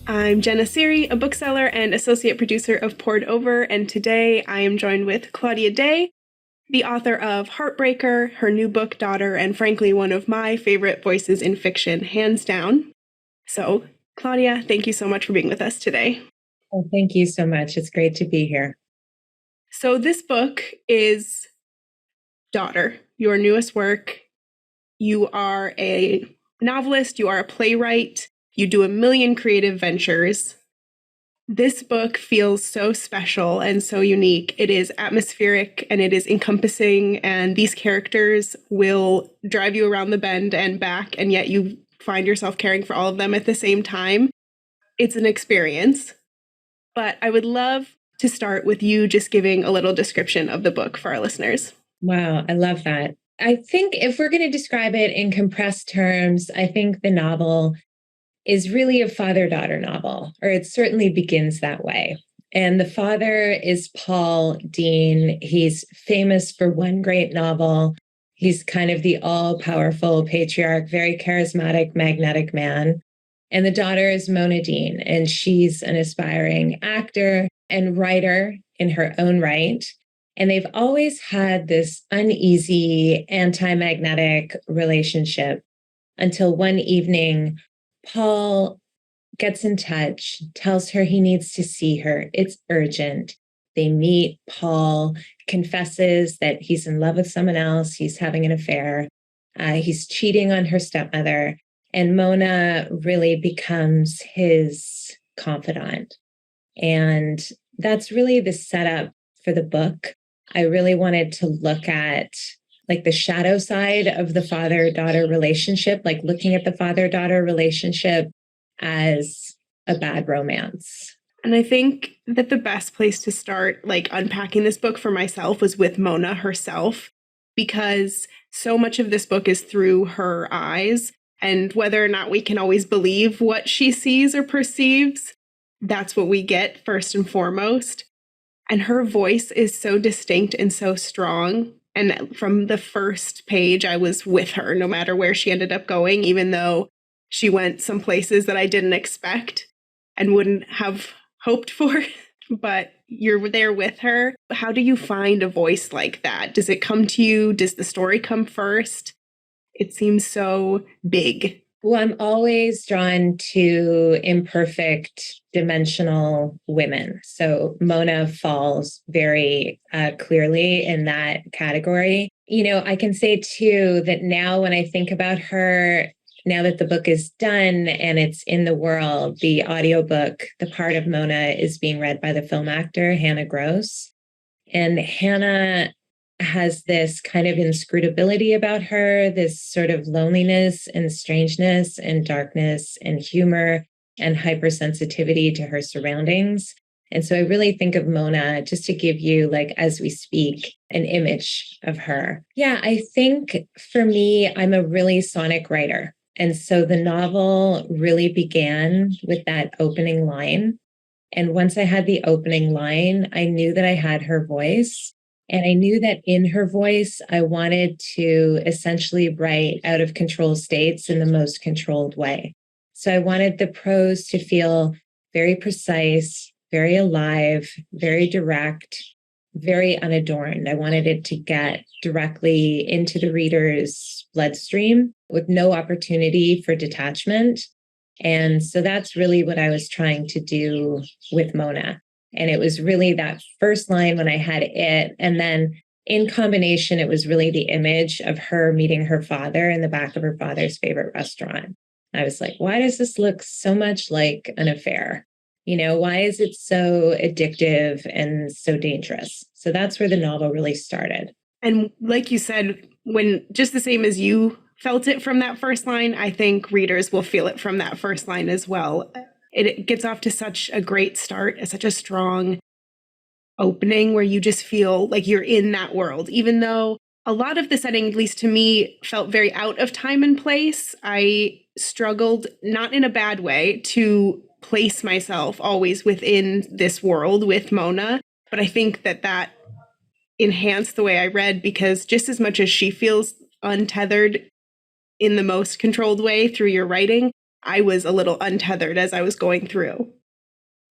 I'm Jenna Seery, a bookseller and associate producer of Poured Over, and today I am joined with Claudia Dey, the author of Heartbreaker, her new book, Daughter, and frankly, one of my favorite voices in fiction, hands down. So, Claudia, thank you so much for being with us today. Oh, thank you so much. It's great to be here. So this book is Daughter, your newest work. You are a novelist, you are a playwright, you do a million creative ventures. This book feels so special and so unique. It is atmospheric and it is encompassing, and these characters will drive you around the bend and back, and yet you find yourself caring for all of them at the same time. It's an experience. But I would love to start with you just giving a little description of the book for our listeners. Wow, I love that. I think if we're going to describe it in compressed terms, I think the novel is really a father-daughter novel, or it certainly begins that way. And the father is Paul Dean. He's famous for one great novel. He's kind of the all-powerful patriarch, very charismatic, magnetic man. And the daughter is Mona Dean, and she's an aspiring actor and writer in her own right. And they've always had this uneasy, anti-magnetic relationship until one evening, Paul gets in touch, tells her he needs to see her. It's urgent. They meet. Paul confesses that he's in love with someone else. He's having an affair. He's cheating on her stepmother. And Mona really becomes his confidant. And that's really the setup for the book. I really wanted to look at like the shadow side of the father-daughter relationship, like looking at the father-daughter relationship as a bad romance. And I think that the best place to start, like unpacking this book for myself, was with Mona herself, because so much of this book is through her eyes. And whether or not we can always believe what she sees or perceives, that's what we get first and foremost. And her voice is so distinct and so strong. And from the first page, I was with her, no matter where she ended up going, even though she went some places that I didn't expect and wouldn't have hoped for. But you're there with her. How do you find a voice like that? Does it come to you? Does the story come first? It seems so big. Well, I'm always drawn to imperfect, dimensional women. So Mona falls very clearly in that category. You know, I can say too that now when I think about her, now that the book is done and it's in the world, the audiobook, the part of Mona is being read by the film actor, Hannah Gross. And Hannah has this kind of inscrutability about her, this sort of loneliness and strangeness and darkness and humor and hypersensitivity to her surroundings. And so I really think of Mona, just to give you, like, as we speak, an image of her. Yeah, I think for me, I'm a really sonic writer. And so the novel really began with that opening line. And once I had the opening line, I knew that I had her voice. And I knew that in her voice, I wanted to essentially write out of control states in the most controlled way. So I wanted the prose to feel very precise, very alive, very direct, very unadorned. I wanted it to get directly into the reader's bloodstream with no opportunity for detachment. And so that's really what I was trying to do with Mona. And it was really that first line when I had it. And then in combination, it was really the image of her meeting her father in the back of her father's favorite restaurant. I was like, why does this look so much like an affair? You know, why is it so addictive and so dangerous? So that's where the novel really started. And like you said, when just the same as you felt it from that first line, I think readers will feel it from that first line as well. It gets off to such a great start, such a strong opening where you just feel like you're in that world, even though a lot of the setting, at least to me, felt very out of time and place. I struggled, not in a bad way, to place myself always within this world with Mona. But I think that enhanced the way I read, because just as much as she feels untethered in the most controlled way through your writing, I was a little untethered as I was going through.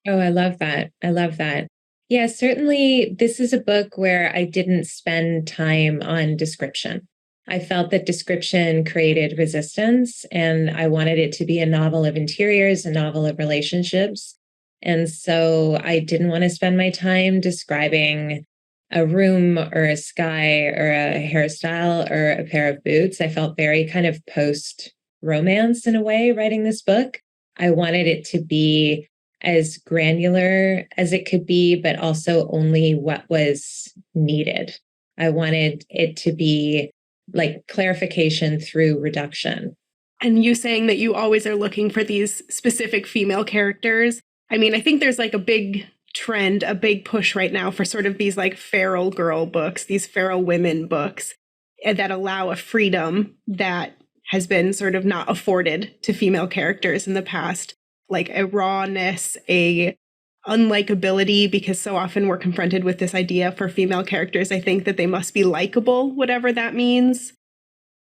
Oh, I love that. I love that. Yeah, certainly this is a book where I didn't spend time on description. I felt that description created resistance, and I wanted it to be a novel of interiors, a novel of relationships. And so I didn't want to spend my time describing a room or a sky or a hairstyle or a pair of boots. I felt very kind of post romance in a way writing this book. I wanted it to be as granular as it could be, but also only what was needed. I wanted it to be like clarification through reduction. And you saying that you always are looking for these specific female characters. I mean, I think there's like a big trend, a big push right now for sort of these like feral girl books, these feral women books that allow a freedom that has been sort of not afforded to female characters in the past, like a rawness, a unlikability, because so often we're confronted with this idea for female characters, I think, that they must be likable, whatever that means.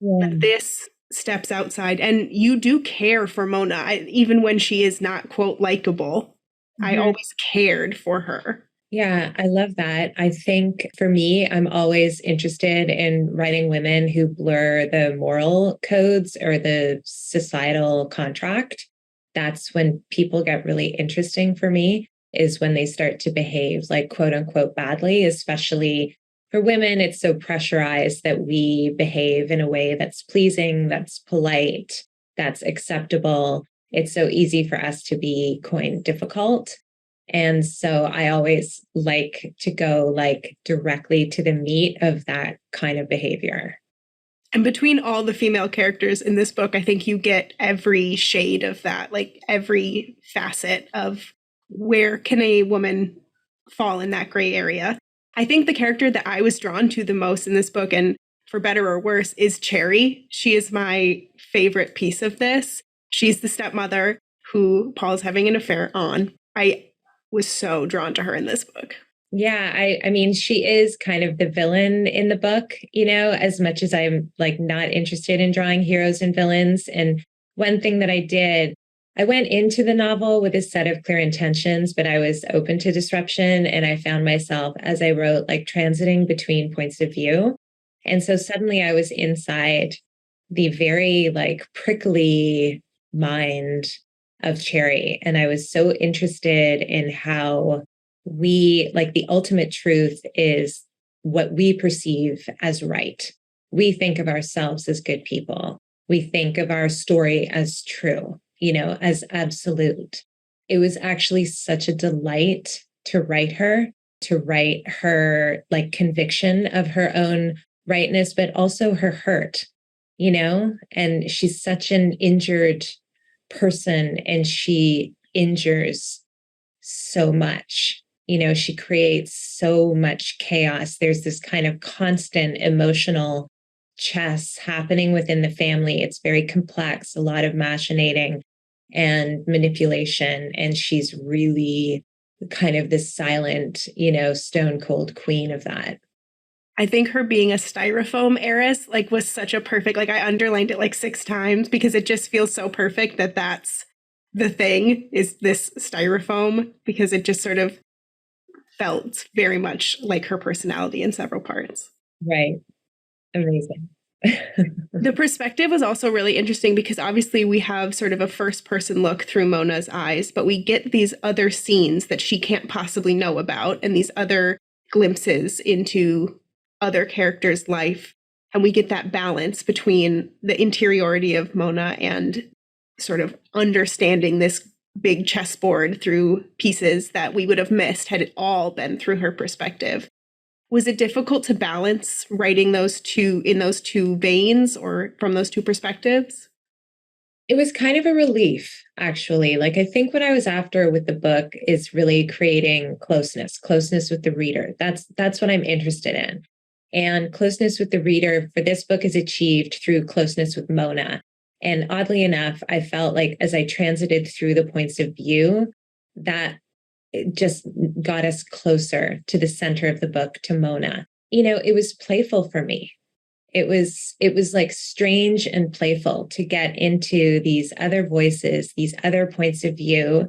Yeah. But this steps outside, and you do care for Mona, even when she is not, quote, likable. I always cared for her. Yeah, I love that. I think for me, I'm always interested in writing women who blur the moral codes or the societal contract. That's when people get really interesting for me, is when they start to behave like quote unquote badly, especially for women. It's so pressurized that we behave in a way that's pleasing, that's polite, that's acceptable. It's so easy for us to be coined difficult. And so I always like to go like directly to the meat of that kind of behavior. And between all the female characters in this book, I think you get every shade of that, like every facet of where can a woman fall in that gray area. I think the character that I was drawn to the most in this book, and for better or worse, is Cherry. She is my favorite piece of this. She's the stepmother who Paul's having an affair on. I was so drawn to her in this book. Yeah, I mean, she is kind of the villain in the book, you know, as much as I'm like not interested in drawing heroes and villains. And one thing that I did, I went into the novel with a set of clear intentions, but I was open to disruption. And I found myself, as I wrote, like transiting between points of view. And so suddenly I was inside the very like prickly mind of Cherry. And I was so interested in how we, like, the ultimate truth is what we perceive as right. We think of ourselves as good people. We think of our story as true, you know, as absolute. It was actually such a delight to write her like conviction of her own rightness, but also her hurt, you know, and she's such an injured person and she injures so much. You know, she creates so much chaos. There's this kind of constant emotional chess happening within the family. It's very complex, a lot of machinating and manipulation. And she's really kind of this silent, you know, stone cold queen of that. I think her being a styrofoam heiress like was such a perfect, like I underlined it like 6 times because it just feels so perfect that that's the thing, is this styrofoam, because it just sort of felt very much like her personality in several parts. Right. Amazing. The perspective was also really interesting because obviously we have sort of a first person look through Mona's eyes, but we get these other scenes that she can't possibly know about and these other glimpses into other characters' life. And we get that balance between the interiority of Mona and sort of understanding this big chessboard through pieces that we would have missed had it all been through her perspective. Was it difficult to balance writing those two in those two veins or from those two perspectives? It was kind of a relief, actually. Like, I think what I was after with the book is really creating closeness with the reader. That's what I'm interested in. And closeness with the reader for this book is achieved through closeness with Mona. And oddly enough, I felt like as I transited through the points of view, that it just got us closer to the center of the book, to Mona. You know, it was playful for me. it was like strange and playful to get into these other voices, these other points of view.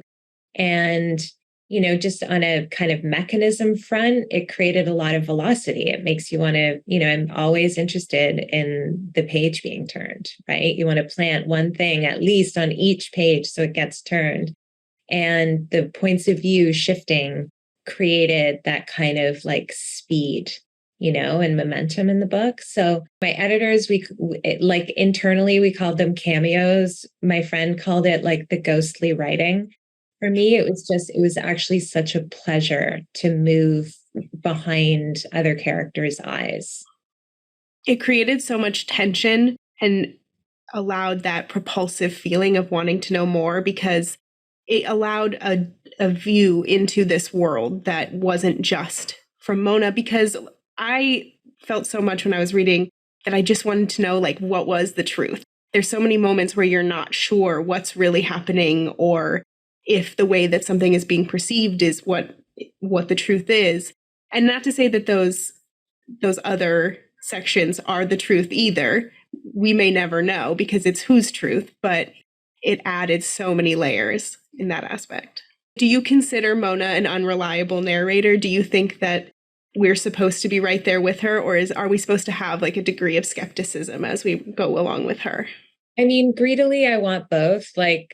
And, just on a kind of mechanism front, it created a lot of velocity. It makes you want to, I'm always interested in the page being turned, right? You want to plant one thing at least on each page so it gets turned. And the points of view shifting created that kind of like speed, and momentum in the book. So my editors, like internally, we called them cameos. My friend called it like the ghostly writing. For me, it was actually such a pleasure to move behind other characters' eyes. It created so much tension and allowed that propulsive feeling of wanting to know more, because it allowed a view into this world that wasn't just from Mona. Because I felt so much when I was reading that I just wanted to know, like, what was the truth? There's so many moments where you're not sure what's really happening, or if the way that something is being perceived is what the truth is. And not to say that those other sections are the truth either. We may never know because it's whose truth, but it added so many layers in that aspect. Do you consider Mona an unreliable narrator? Do you think that we're supposed to be right there with her, or are we supposed to have like a degree of skepticism as we go along with her? I mean, greedily, I want both. Like,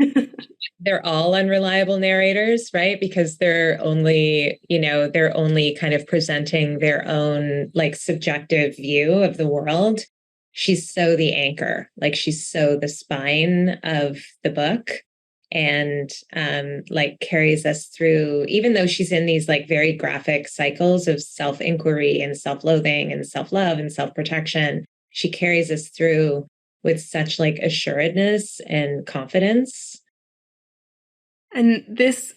they're all unreliable narrators, right? Because they're only kind of presenting their own like subjective view of the world. She's so the anchor, like she's so the spine of the book, and like carries us through, even though she's in these like very graphic cycles of self-inquiry and self-loathing and self-love and self-protection. She carries us through with such like assuredness and confidence. And this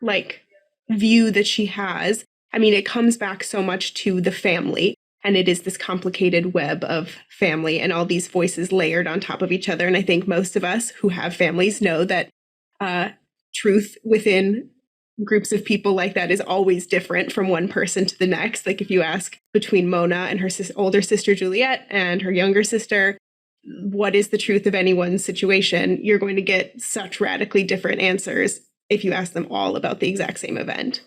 like view that she has, I mean, it comes back so much to the family, and it is this complicated web of family and all these voices layered on top of each other. And I think most of us who have families know that truth within groups of people like that is always different from one person to the next. Like if you ask between Mona and her older sister Juliet and her younger sister, what is the truth of anyone's situation, you're going to get such radically different answers if you ask them all about the exact same event.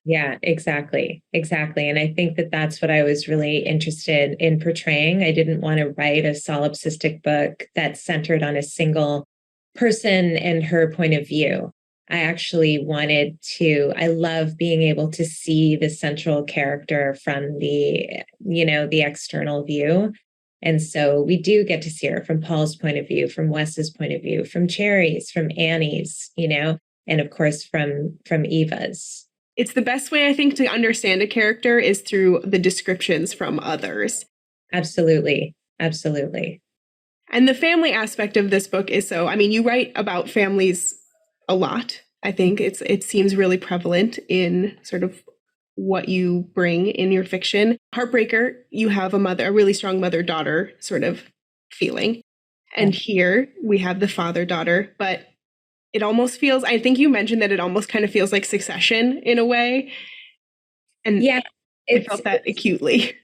Yeah, exactly. Exactly. And I think that that's what I was really interested in portraying. I didn't want to write a solipsistic book that's centered on a single person and her point of view. I actually I love being able to see the central character from the external view. And so we do get to see her from Paul's point of view, from Wes's point of view, from Cherry's, from Annie's, and of course from Eva's. It's the best way, I think, to understand a character is through the descriptions from others. Absolutely. Absolutely. And the family aspect of this book is you write about families a lot. I think it seems really prevalent in sort of what you bring in your fiction. Heartbreaker, you have a really strong mother-daughter sort of feeling. And here we have the father-daughter, but it almost feels, I think you mentioned that it almost kind of feels like Succession in a way. And yeah, I felt that acutely.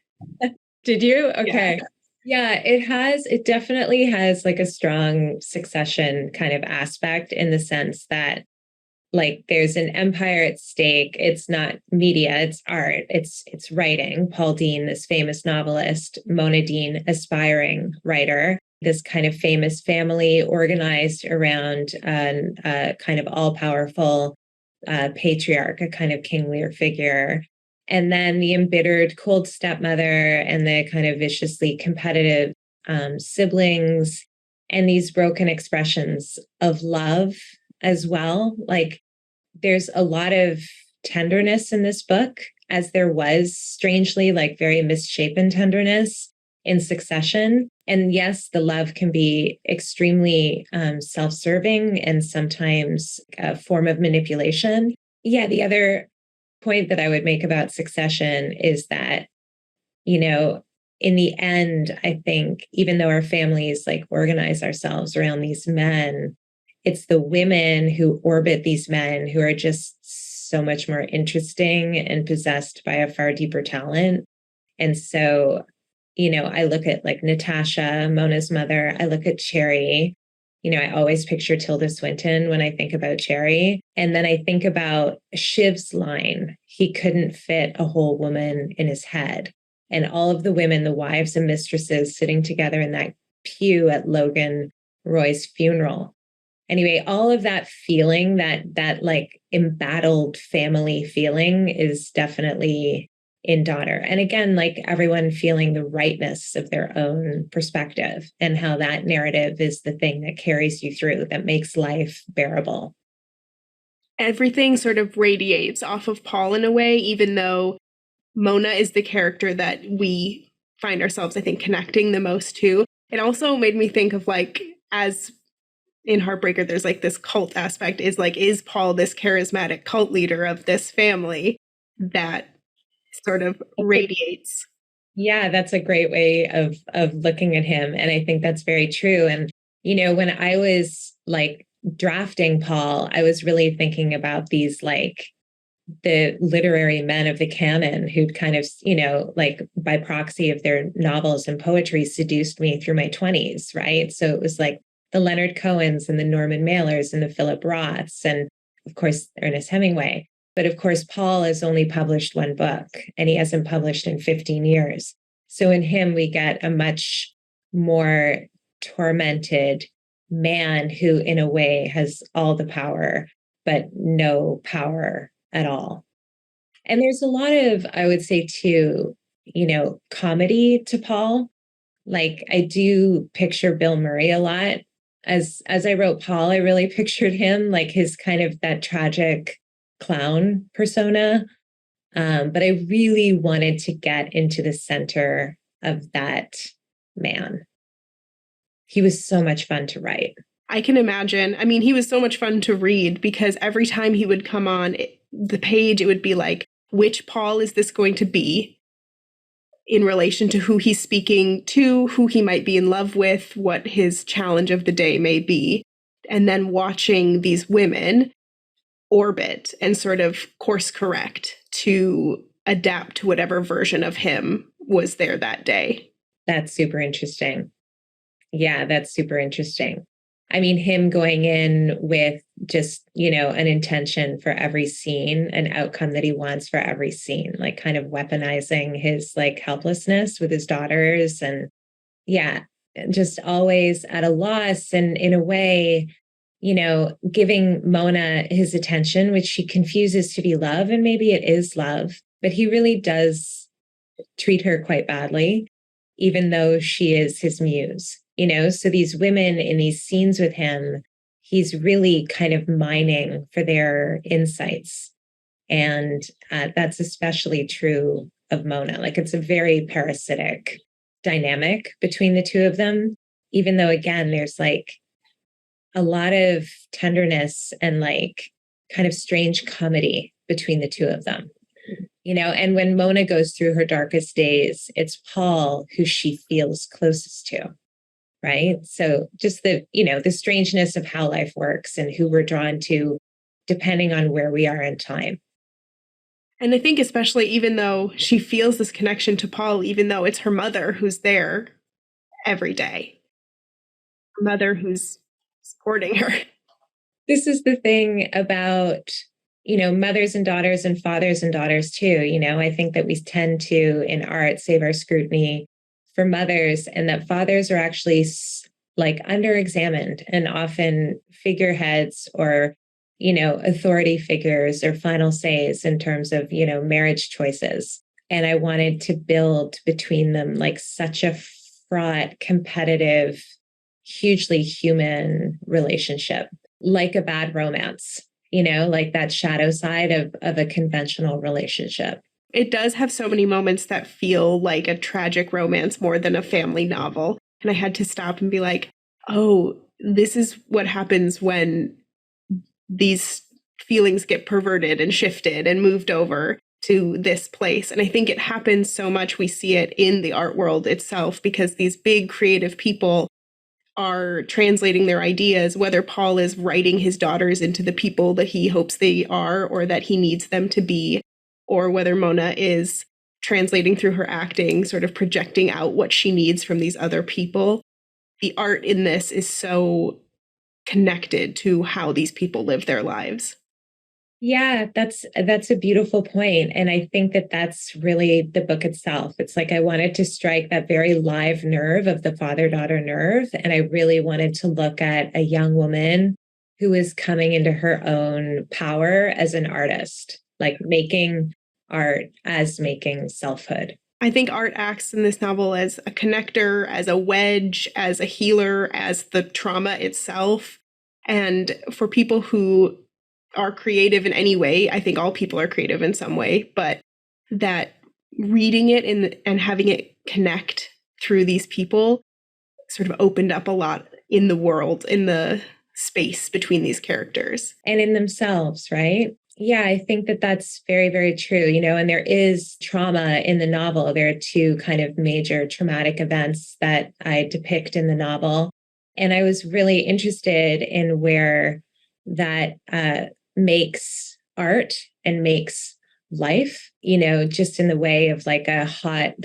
Did you? Okay. Yeah, it definitely has like a strong Succession kind of aspect, in the sense that like there's an empire at stake. It's not media, it's art, it's writing. Paul Dean, this famous novelist, Mona Dean, aspiring writer, this kind of famous family organized around a kind of all-powerful patriarch, a kind of kingly figure. And then the embittered cold stepmother and the kind of viciously competitive siblings, and these broken expressions of love as well. Like there's a lot of tenderness in this book, as there was, strangely, like very misshapen tenderness in Succession. And yes, the love can be extremely self-serving and sometimes a form of manipulation. Yeah, the other point that I would make about Succession is that, in the end, I think even though our families like organize ourselves around these men, it's the women who orbit these men who are just so much more interesting and possessed by a far deeper talent. And so I look at like Natasha, Mona's mother. I look at Cherry. I always picture Tilda Swinton when I think about Cherry. And then I think about Shiv's line, he couldn't fit a whole woman in his head. And all of the women, the wives and mistresses sitting together in that pew at Logan Roy's funeral. Anyway, all of that feeling, that like embattled family feeling is definitely in Daughter. And again, like everyone feeling the rightness of their own perspective and how that narrative is the thing that carries you through, that makes life bearable. Everything sort of radiates off of Paul in a way, even though Mona is the character that we find ourselves, I think, connecting the most to. It also made me think of like, as in Heartbreaker, there's like this cult aspect, is Paul this charismatic cult leader of this family that sort of radiates? Yeah, that's a great way of looking at him. And I think that's very true. And, when I was like drafting Paul, I was really thinking about these like the literary men of the canon who'd kind of, like by proxy of their novels and poetry seduced me through my 20s, right? So it was like the Leonard Cohens and the Norman Mailers and the Philip Roths and, of course, Ernest Hemingway. But of course, Paul has only published one book and he hasn't published in 15 years. So in him, we get a much more tormented man who, in a way, has all the power, but no power at all. And there's a lot of, I would say, too, comedy to Paul. Like I do picture Bill Murray a lot. As I wrote Paul, I really pictured him like his kind of that tragic clown persona. But I really wanted to get into the center of that man. He was so much fun to write. I can imagine. I mean, he was so much fun to read because every time he would come on the page, it would be like, which Paul is this going to be in relation to who he's speaking to, who he might be in love with, what his challenge of the day may be. And then watching these women orbit and sort of course correct to adapt to whatever version of him was there that day. That's super interesting. Yeah, that's super interesting. I mean, him going in with just, an intention for every scene, an outcome that he wants for every scene, like kind of weaponizing his like helplessness with his daughters. And yeah, just always at a loss. And in a way, giving Mona his attention, which she confuses to be love. And maybe it is love, but he really does treat her quite badly, even though she is his muse. So these women in these scenes with him, he's really kind of mining for their insights. And that's especially true of Mona. Like it's a very parasitic dynamic between the two of them, even though, again, there's like a lot of tenderness and like kind of strange comedy between the two of them. And when Mona goes through her darkest days, it's Paul who she feels closest to. Right. So just the strangeness of how life works and who we're drawn to, depending on where we are in time. And I think especially even though she feels this connection to Paul, even though it's her mother who's there every day, her mother who's supporting her. This is the thing about, mothers and daughters and fathers and daughters too. I think that we tend to, in art, save our scrutiny for mothers, and that fathers are actually like under-examined and often figureheads or, authority figures or final says in terms of, marriage choices. And I wanted to build between them like such a fraught, competitive, hugely human relationship, like a bad romance, like that shadow side of a conventional relationship. It does have so many moments that feel like a tragic romance more than a family novel. And I had to stop and be like, oh, this is what happens when these feelings get perverted and shifted and moved over to this place. And I think it happens so much. We see it in the art world itself because these big creative people are translating their ideas, whether Paul is writing his daughters into the people that he hopes they are or that he needs them to be, or whether Mona is translating through her acting, sort of projecting out what she needs from these other people. The art in this is so connected to how these people live their lives. Yeah, that's a beautiful point. And I think that that's really the book itself. It's like I wanted to strike that very live nerve of the father-daughter nerve. And I really wanted to look at a young woman who is coming into her own power as an artist, like making art as making selfhood. I think art acts in this novel as a connector, as a wedge, as a healer, as the trauma itself. And for people who are creative in any way, I think all people are creative in some way, but that reading it and having it connect through these people sort of opened up a lot in the world, in the space between these characters. And in themselves, right? Yeah, I think that that's very, very true. And there is trauma in the novel. There are two kind of major traumatic events that I depict in the novel. And I was really interested in where that makes art and makes life, just in the way of like the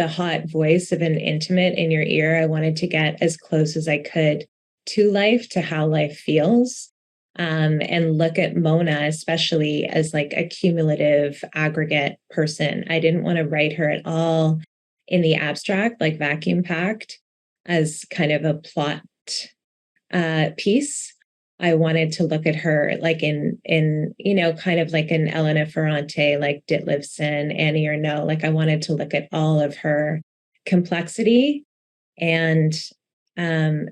hot voice of an intimate in your ear. I wanted to get as close as I could to life, to how life feels. And look at Mona, especially as like a cumulative aggregate person. I didn't want to write her at all in the abstract, like vacuum packed as kind of a plot piece. I wanted to look at her like in kind of like an Elena Ferrante, like Ditlevson, Annie Ernaux. Like I wanted to look at all of her complexity and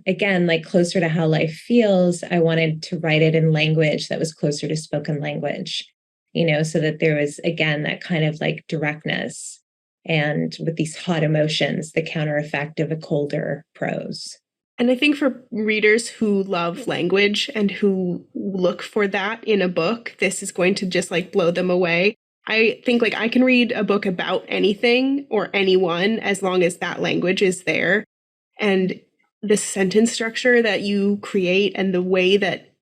again, like closer to how life feels. I wanted to write it in language that was closer to spoken language, so that there was, again, that kind of like directness and with these hot emotions, the counter effect of a colder prose. And I think for readers who love language and who look for that in a book, this is going to just like blow them away. I think like I can read a book about anything or anyone as long as that language is there. And the sentence structure that you create and the way that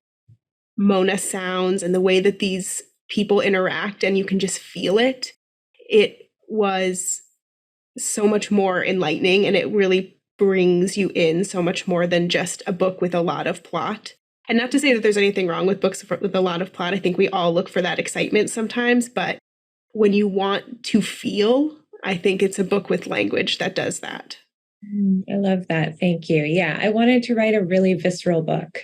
Mona sounds and the way that these people interact and you can just feel it, it was so much more enlightening, and it really brings you in so much more than just a book with a lot of plot. And not to say that there's anything wrong with books with a lot of plot. I think we all look for that excitement sometimes, but when you want to feel, I think it's a book with language that does that. I love that. Thank you. Yeah, I wanted to write a really visceral book.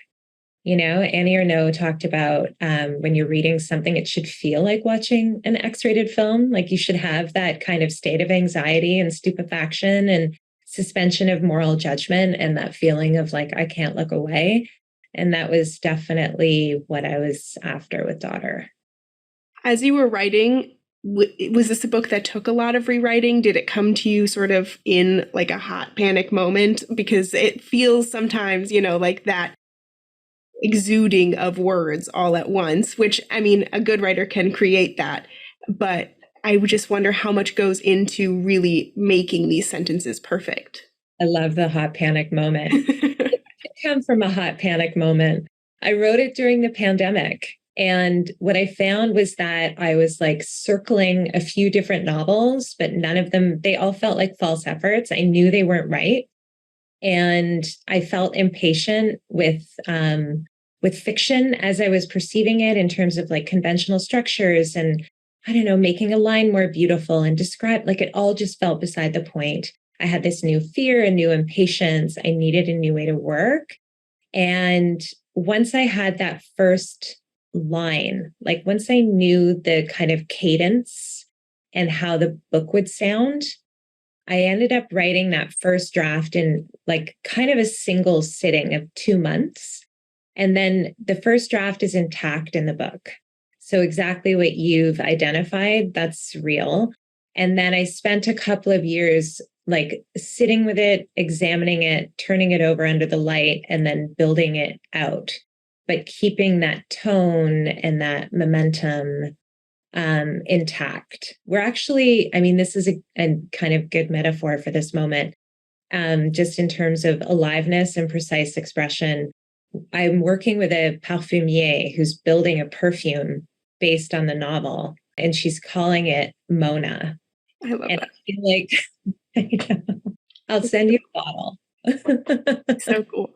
Annie Ernaux talked about when you're reading something, it should feel like watching an X-rated film. Like you should have that kind of state of anxiety and stupefaction and suspension of moral judgment and that feeling of like, I can't look away. And that was definitely what I was after with Daughter. As you were writing, was this a book that took a lot of rewriting? Did it come to you sort of in like a hot panic moment? Because it feels sometimes, like that exuding of words all at once, which, I mean, a good writer can create that. But I would just wonder how much goes into really making these sentences perfect. I love the hot panic moment. It come from a hot panic moment. I wrote it during the pandemic. And what I found was that I was like circling a few different novels, but none of them, they all felt like false efforts. I knew they weren't right. And I felt impatient with fiction as I was perceiving it in terms of like conventional structures and, I don't know, making a line more beautiful and describe, like it all just felt beside the point. I had this new fear, a new impatience. I needed a new way to work. And once I had that first line, like once I knew the kind of cadence and how the book would sound, I ended up writing that first draft in like kind of a single sitting of 2 months. And then the first draft is intact in the book. So exactly what you've identified, that's real. And then I spent a couple of years like sitting with it, examining it, turning it over under the light, and then building it out, but keeping that tone and that momentum intact. We're actually, I mean, this is a kind of good metaphor for this moment, just in terms of aliveness and precise expression. I'm working with a parfumier who's building a perfume based on the novel, and she's calling it Mona. I love And that. I feel like I'll send you a bottle. So cool.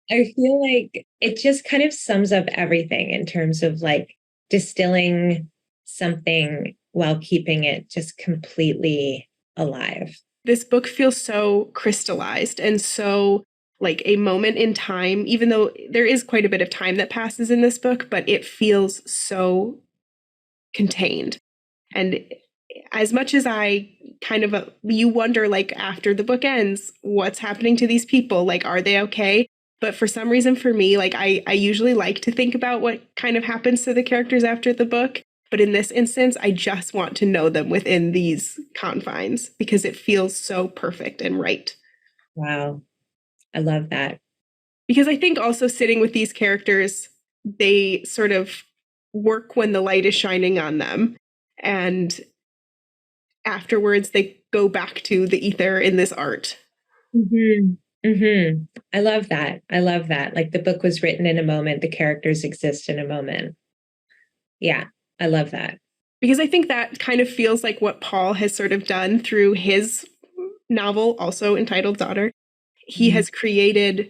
I feel like it just kind of sums up everything in terms of like distilling something while keeping it just completely alive. This book feels so crystallized and so like a moment in time, even though there is quite a bit of time that passes in this book, but it feels so contained. And as much as I kind of, you wonder, like, after the book ends, what's happening to these people? Like, are they okay? But for some reason, for me, like, I usually like to think about what kind of happens to the characters after the book. But in this instance, I just want to know them within these confines because it feels so perfect and right. Wow. I love that. Because I think also sitting with these characters, they sort of work when the light is shining on them. And afterwards, they go back to the ether in this art. Mm-hmm. Mm-hmm. I love that. I love that. Like the book was written in a moment, the characters exist in a moment. Yeah, I love that. Because I think that kind of feels like what Paul has sort of done through his novel, also entitled Daughter. He Mm-hmm. has created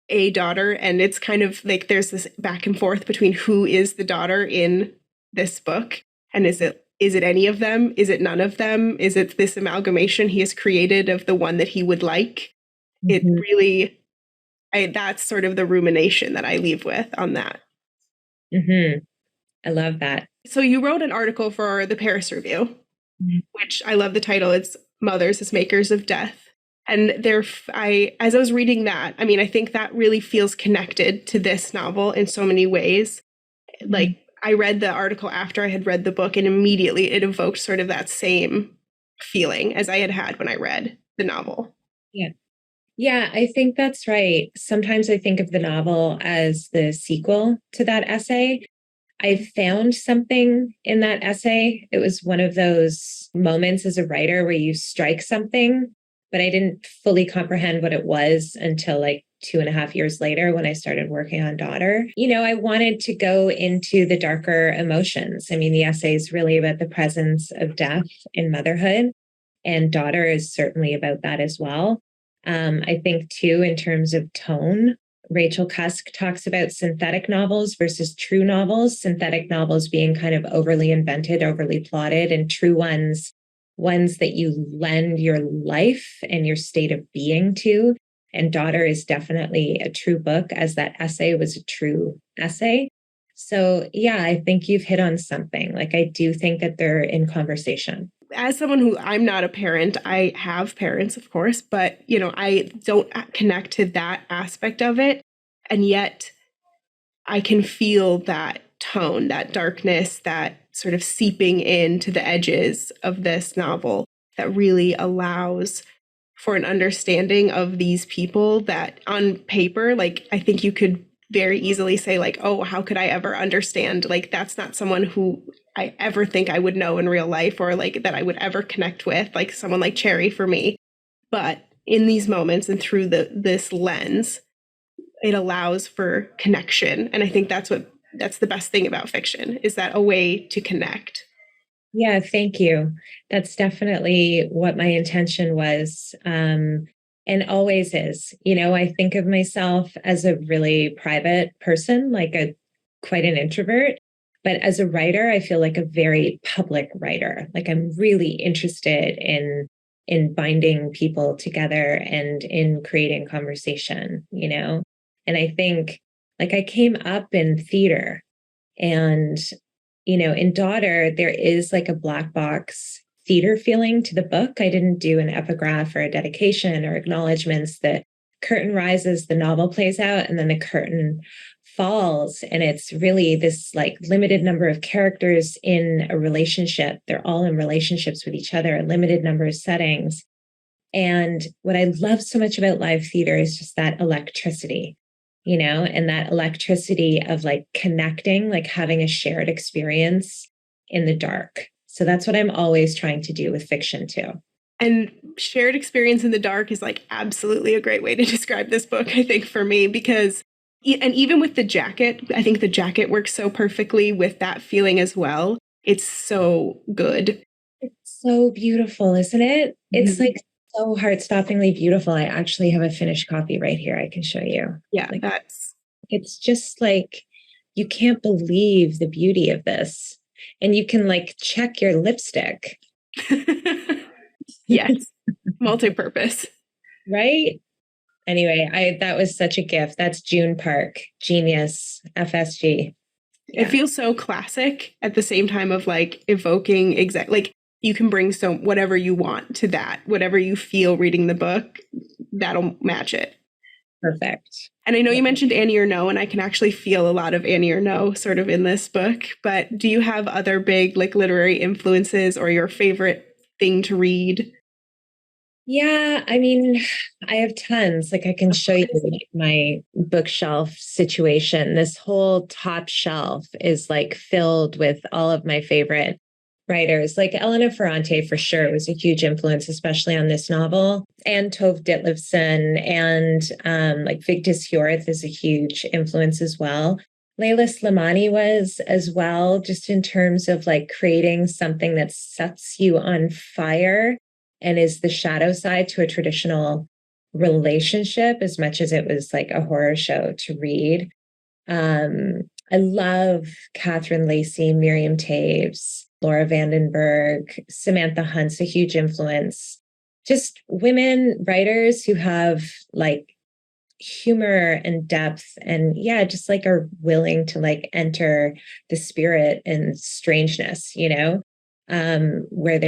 a daughter, and it's kind of like there's this back and forth between who is the daughter in this book. And is it any of them? Is it none of them? Is it this amalgamation he has created of the one that he would like? It Mm-hmm. really, that's sort of the rumination that I leave with on that. Mm-hmm. I love that. So you wrote an article for the Paris Review, which I love the title. It's Mothers as Makers of Death. And as I was reading that, I mean, I think that really feels connected to this novel in so many ways. Like, I read the article after I had read the book, and immediately it evoked sort of that same feeling as I had had when I read the novel. Yeah. Yeah, I think that's right. Sometimes I think of the novel as the sequel to that essay. I found something in that essay. It was one of those moments as a writer where you strike something, but I didn't fully comprehend what it was until like 2.5 years later when I started working on Daughter. I wanted to go into the darker emotions. I mean, the essay is really about the presence of death in motherhood, and Daughter is certainly about that as well. I think, too, in terms of tone, Rachel Cusk talks about synthetic novels versus true novels, synthetic novels being kind of overly invented, overly plotted, and true ones that you lend your life and your state of being to. And Daughter is definitely a true book, as that essay was a true essay. So, yeah, I think you've hit on something. Like, I do think that they're in conversation. As someone who, I'm not a parent, I have parents, of course, but I don't connect to that aspect of it. And yet I can feel that tone, that darkness, that sort of seeping into the edges of this novel that really allows for an understanding of these people that on paper, like, I think you could very easily say, like, oh, how could I ever understand? Like, that's not someone who I ever think I would know in real life, or like that I would ever connect with, like someone like Cherry for me. But in these moments and through this lens, it allows for connection. And I think that's the best thing about fiction, is that a way to connect. Yeah, thank you. That's definitely what my intention was, and always is. I think of myself as a really private person, like quite an introvert. But as a writer, I feel like a very public writer. Like I'm really interested in binding people together and in creating conversation. And I think like I came up in theater, and in Daughter, there is like a black box theater feeling to the book. I didn't do an epigraph or a dedication or acknowledgments. The curtain rises, the novel plays out, and then the curtain falls. And it's really this like limited number of characters in a relationship. They're all in relationships with each other, a limited number of settings. And what I love so much about live theater is just that electricity, and that electricity of like connecting, like having a shared experience in the dark. So that's what I'm always trying to do with fiction too. And shared experience in the dark is like absolutely a great way to describe this book, I think, for me, because, and even with the jacket, I think the jacket works so perfectly with that feeling as well. It's so good. It's so beautiful, isn't it? It's Mm-hmm. like so heart-stoppingly beautiful. I actually have a finished copy right here. I can show you. Yeah, Like, that's it's just like, you can't believe the beauty of this. And you can like check your lipstick. yes, multi-purpose. Right? Anyway, that was such a gift. That's June Park, Genius, FSG. Yeah. It feels so classic at the same time of like evoking like you can bring so whatever you want to that, whatever you feel reading the book, that'll match it. Perfect. And I know you mentioned Annie or No, and I can actually feel a lot of Annie or No sort of in this book, but do you have other big like literary influences or your favorite thing to read? Yeah, I mean, I have tons. Like I can show you my bookshelf situation. This whole top shelf is like filled with all of my favorite writers. Like Elena Ferrante for sure was a huge influence, especially on this novel. And Tove Ditlevsen and like Vigdis Hjorth is a huge influence as well. Leila Slimani was as well, just in terms of like creating something that sets you on fire and is the shadow side to a traditional relationship as much as it was like a horror show to read. I love Catherine Lacey, Miriam Taves, Laura Vandenberg, Samantha Hunt's a huge influence. Just women writers who have like humor and depth and yeah, just like are willing to like enter the spirit and strangeness, where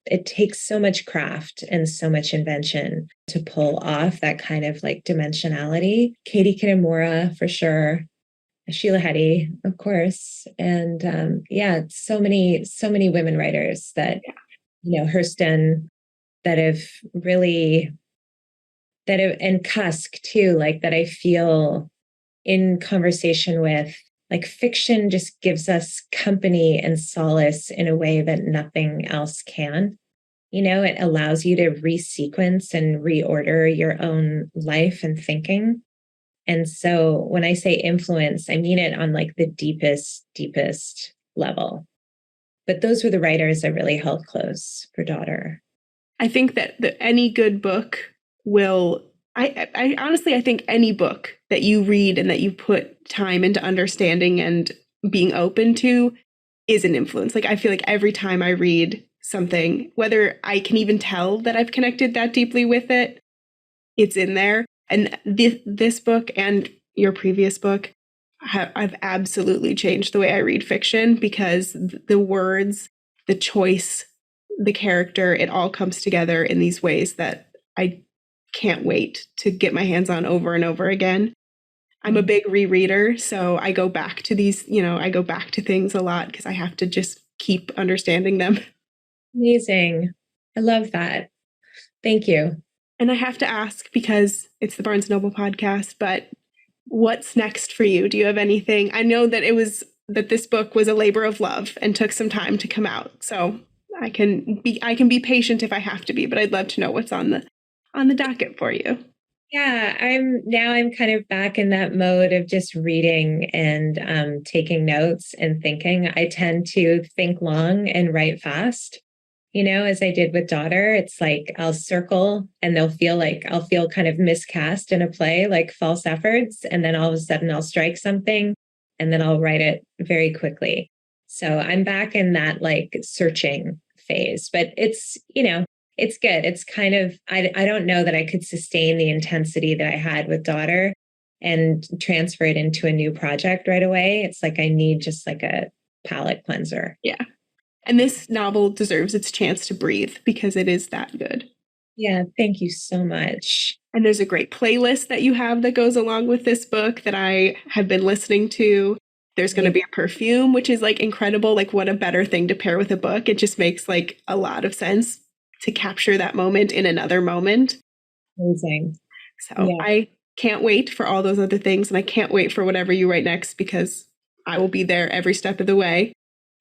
it takes so much craft and so much invention to pull off that kind of like dimensionality. Katie Kitamura for sure. Sheila Heti, of course. And so many women writers that, Hurston that have really, and Cusk too, like that I feel in conversation with. Like fiction just gives us company and solace in a way that nothing else can. It allows you to resequence and reorder your own life and thinking. And so when I say influence, I mean it on like the deepest level. But those were the writers that really held close for Daughter. I think that any good book will, I honestly, I think any book that you read and that you put time into understanding and being open to is an influence. Like I feel like every time I read something, whether I can even tell that I've connected that deeply with it, it's in there. And this book and your previous book, I've absolutely changed the way I read fiction because the words, the choice, the character, it all comes together in these ways that I can't wait to get my hands on over and over again. I'm a big rereader, so I go back to these, I go back to things a lot because I have to just keep understanding them. Amazing. I love that. Thank you. And I have to ask, because it's the Barnes Noble podcast, but what's next for you? Do you have anything? I know that this book was a labor of love and took some time to come out. So I can be patient if I have to be, but I'd love to know what's on the docket for you. Yeah, I'm kind of back in that mode of just reading and taking notes and thinking. I tend to think long and write fast. As I did with Daughter, it's like I'll circle and I'll feel kind of miscast in a play, like false efforts. And then all of a sudden I'll strike something and then I'll write it very quickly. So I'm back in that like searching phase, but it's good. It's kind of, I don't know that I could sustain the intensity that I had with Daughter and transfer it into a new project right away. It's like I need just like a palate cleanser. Yeah. And this novel deserves its chance to breathe because it is that good. Yeah, thank you so much. And there's a great playlist that you have that goes along with this book that I have been listening to. There's going to be a perfume, which is like incredible. Like what a better thing to pair with a book. It just makes like a lot of sense to capture that moment in another moment. Amazing. So yeah. I can't wait for all those other things. And I can't wait for whatever you write next because I will be there every step of the way.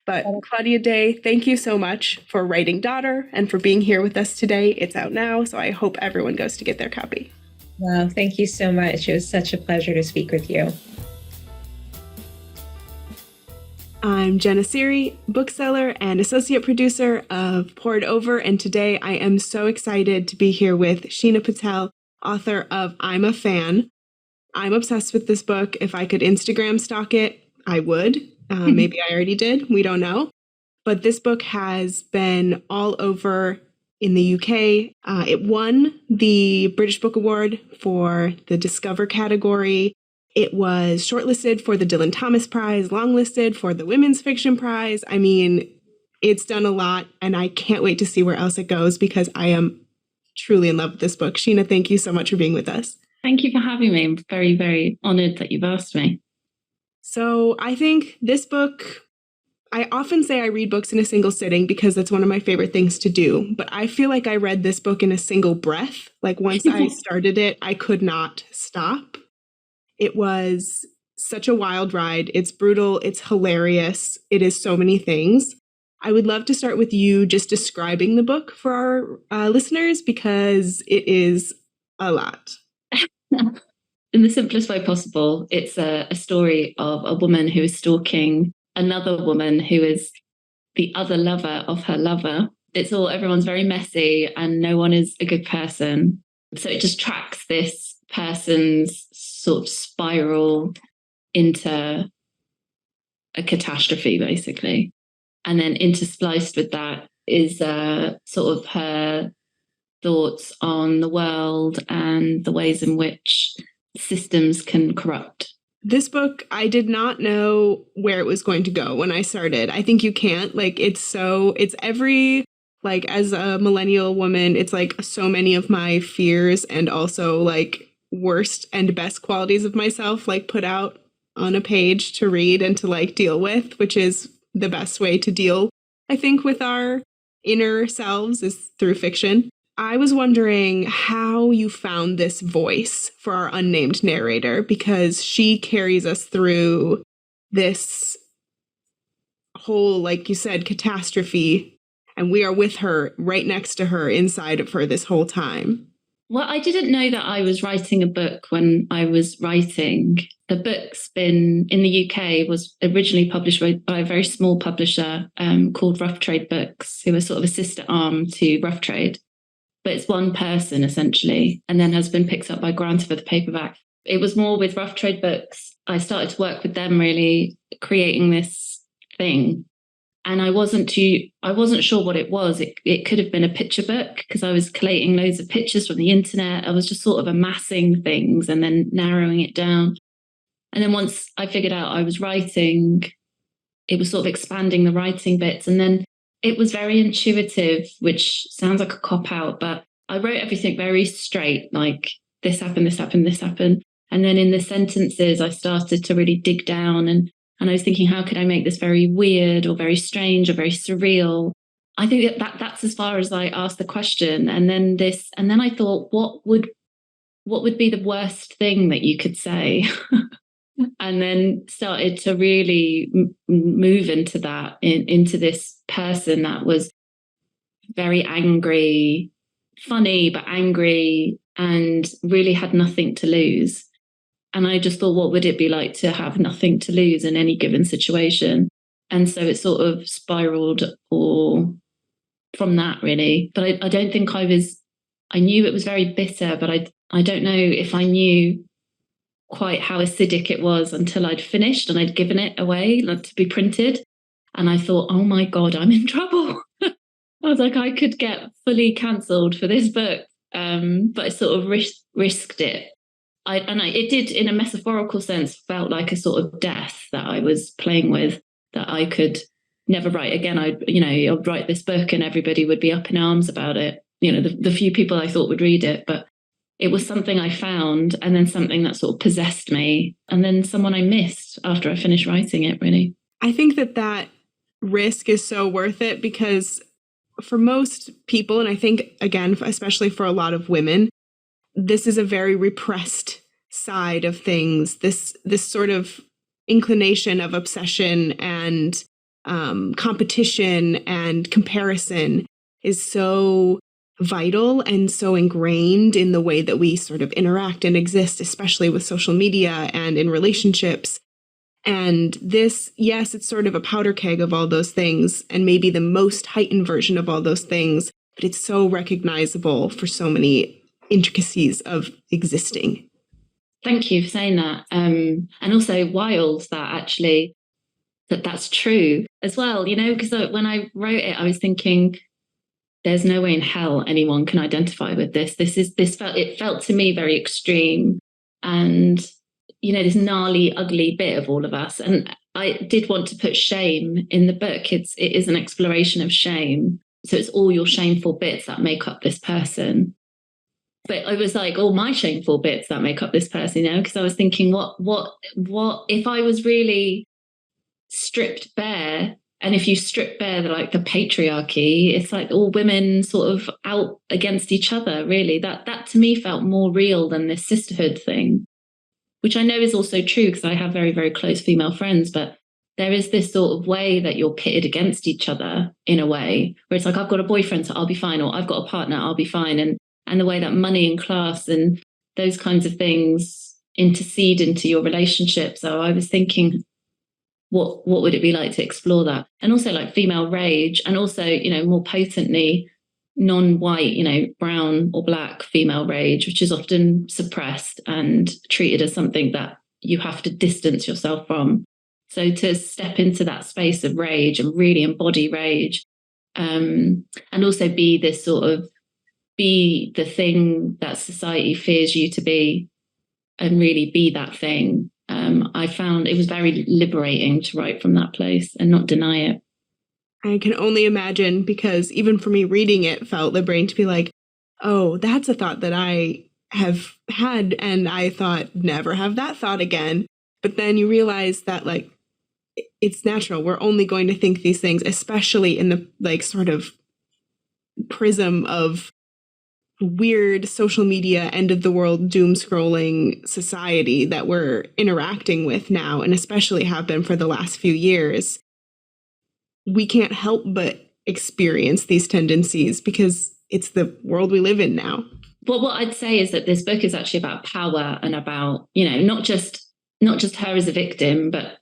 But Claudia Dey, thank you so much for writing Daughter and for being here with us today. It's out now, so I hope everyone goes to get their copy. Wow, thank you so much. It was such a pleasure to speak with you. I'm Jenna Seery, bookseller and associate producer of Poured Over, and today I am so excited to be here with Sheena Patel, author of I'm a Fan. I'm obsessed with this book. If I could Instagram stalk it, I would. Maybe I already did. We don't know. But this book has been all over in the UK. It won the British Book Award for the Discover category. It was shortlisted for the Dylan Thomas Prize, longlisted for the Women's Fiction Prize. I mean, it's done a lot, and I can't wait to see where else it goes because I am truly in love with this book. Sheena, thank you so much for being with us. Thank you for having me. I'm very, very honored that you've asked me. So I think this book, I often say I read books in a single sitting because that's one of my favorite things to do. But I feel like I read this book in a single breath. Like once I started it, I could not stop. It was such a wild ride. It's brutal. It's hilarious. It is so many things. I would love to start with you just describing the book for our listeners because it is a lot. In the simplest way possible, it's a story of a woman who is stalking another woman who is the other lover of her lover. Everyone's very messy and no one is a good person. So it just tracks this person's sort of spiral into a catastrophe, basically. And then interspliced with that is sort of her thoughts on the world and the ways in which systems can corrupt. This book, I did not know where it was going to go when I started. I think you can't. It's every, as a millennial woman, it's so many of my fears and also worst and best qualities of myself put out on a page to read and to deal with, which is the best way to deal, I think, with our inner selves is through fiction. I was wondering how you found this voice for our unnamed narrator, because she carries us through this whole, like you said, catastrophe, and we are with her, right next to her, inside of her this whole time. Well, I didn't know that I was writing a book when I was writing. The book's been, in the UK, was originally published by a very small publisher called Rough Trade Books, who are sort of a sister arm to Rough Trade. But it's one person, essentially, and then has been picked up by Granta for the paperback. It was more with Rough Trade Books. I started to work with them, really, creating this thing. And I wasn't sure what it was. It could have been a picture book because I was collating loads of pictures from the internet. I was just sort of amassing things and then narrowing it down. And then once I figured out I was writing, it was sort of expanding the writing bits. And then it was very intuitive, which sounds like a cop-out, but I wrote everything very straight, like this happened, this happened, this happened. And then in the sentences, I started to really dig down and I was thinking, how could I make this very weird or very strange or very surreal? I think that's as far as I asked the question. And then I thought, what would be the worst thing that you could say? And then started to really move into that, into this person that was very angry, funny, but angry, and really had nothing to lose. And I just thought, what would it be like to have nothing to lose in any given situation? And so it sort of spiraled from that, really. But I don't think I knew it was very bitter, but I don't know if I knew quite how acidic it was until I'd finished and I'd given it away to be printed. And I thought, oh my God, I'm in trouble. I was like, I could get fully cancelled for this book. But I sort of risked it. It did, in a metaphorical sense, felt like a sort of death that I was playing with, that I could never write again. I'd write this book and everybody would be up in arms about it. The few people I thought would read it, but it was something I found and then something that sort of possessed me and then someone I missed after I finished writing it, really. I think that risk is so worth it because for most people, and I think, again, especially for a lot of women, this is a very repressed side of things. This sort of inclination of obsession and competition and comparison is so vital and so ingrained in the way that we sort of interact and exist, especially with social media and in relationships. And this, yes, it's sort of a powder keg of all those things and maybe the most heightened version of all those things, but it's so recognizable for so many intricacies of existing. Thank you for saying that. And also wild that actually that's true as well, you know, because when I wrote it, I was thinking, there's no way in hell anyone can identify with this. It felt to me very extreme and, you know, this gnarly, ugly bit of all of us. And I did want to put shame in the book. It is an exploration of shame. So it's all your shameful bits that make up this person. But I was like, all my shameful bits that make up this person, you know, because I was thinking, what if I was really stripped bare? And if you strip bare the patriarchy, it's like all women sort of out against each other, really. That to me felt more real than this sisterhood thing, which I know is also true because I have very, very close female friends. But there is this sort of way that you're pitted against each other in a way where it's like, I've got a boyfriend, so I'll be fine, or I've got a partner, I'll be fine. And the way that money and class and those kinds of things intercede into your relationship. So I was thinking, what would it be like to explore that? And also like female rage, and also, you know, more potently non-white, you know, brown or black female rage, which is often suppressed and treated as something that you have to distance yourself from. So to step into that space of rage and really embody rage, and also be the thing that society fears you to be, and really be that thing. I found it was very liberating to write from that place and not deny it. I can only imagine, because even for me reading it felt liberating to be like, oh, that's a thought that I have had, and I thought never have that thought again. But then you realize that like it's natural. We're only going to think these things, especially in the like sort of prism of weird social media, end of the world, doom scrolling society that we're interacting with now, and especially have been for the last few years. We can't help but experience these tendencies because it's the world we live in now. Well, what I'd say is that this book is actually about power and about, you know, not just her as a victim, but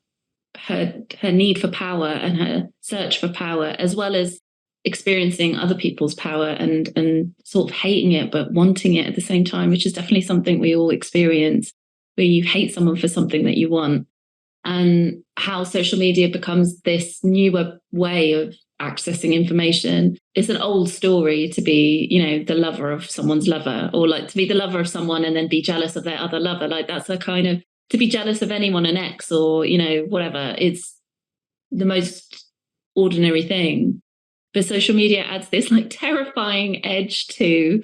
her need for power and her search for power, as well as experiencing other people's power and sort of hating it, but wanting it at the same time, which is definitely something we all experience, where you hate someone for something that you want. And how social media becomes this newer way of accessing information. It's an old story to be, you know, the lover of someone's lover, or like to be the lover of someone and then be jealous of their other lover. Like that's a kind of, to be jealous of anyone, an ex or, you know, whatever. It's the most ordinary thing. But social media adds this like terrifying edge to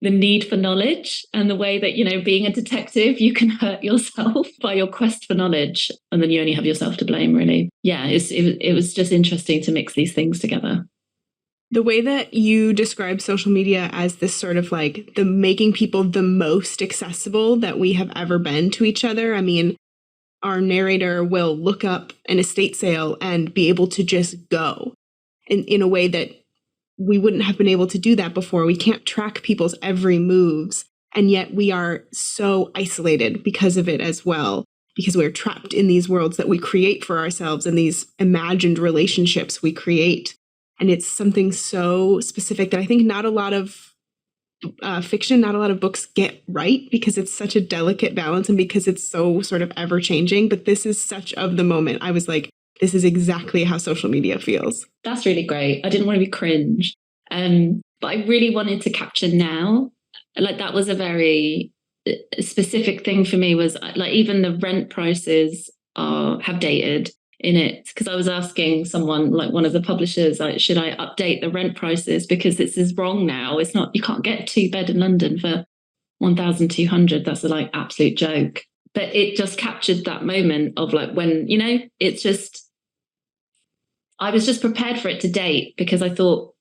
the need for knowledge, and the way that, you know, being a detective, you can hurt yourself by your quest for knowledge, and then you only have yourself to blame, really. Yeah, it was just interesting to mix these things together. The way that you describe social media as this sort of like the making people the most accessible that we have ever been to each other. I mean, our narrator will look up an estate sale and be able to just go in a way that we wouldn't have been able to do that before. We can't track people's every moves. And yet we are so isolated because of it as well, because we're trapped in these worlds that we create for ourselves and these imagined relationships we create. And it's something so specific that I think not a lot of fiction, not a lot of books get right, because it's such a delicate balance and because it's so sort of ever changing. But this is such of the moment. I was like, this is exactly how social media feels. That's really great. I didn't want to be cringe, but I really wanted to capture now. Like that was a very specific thing for me, was like even the rent prices have dated in it, because I was asking someone, like one of the publishers, like, should I update the rent prices because this is wrong now? It's not, you can't get a 2-bed in London for 1,200. That's a like absolute joke. But it just captured that moment of like when, you know, it's just, I was just prepared for it to date, because I thought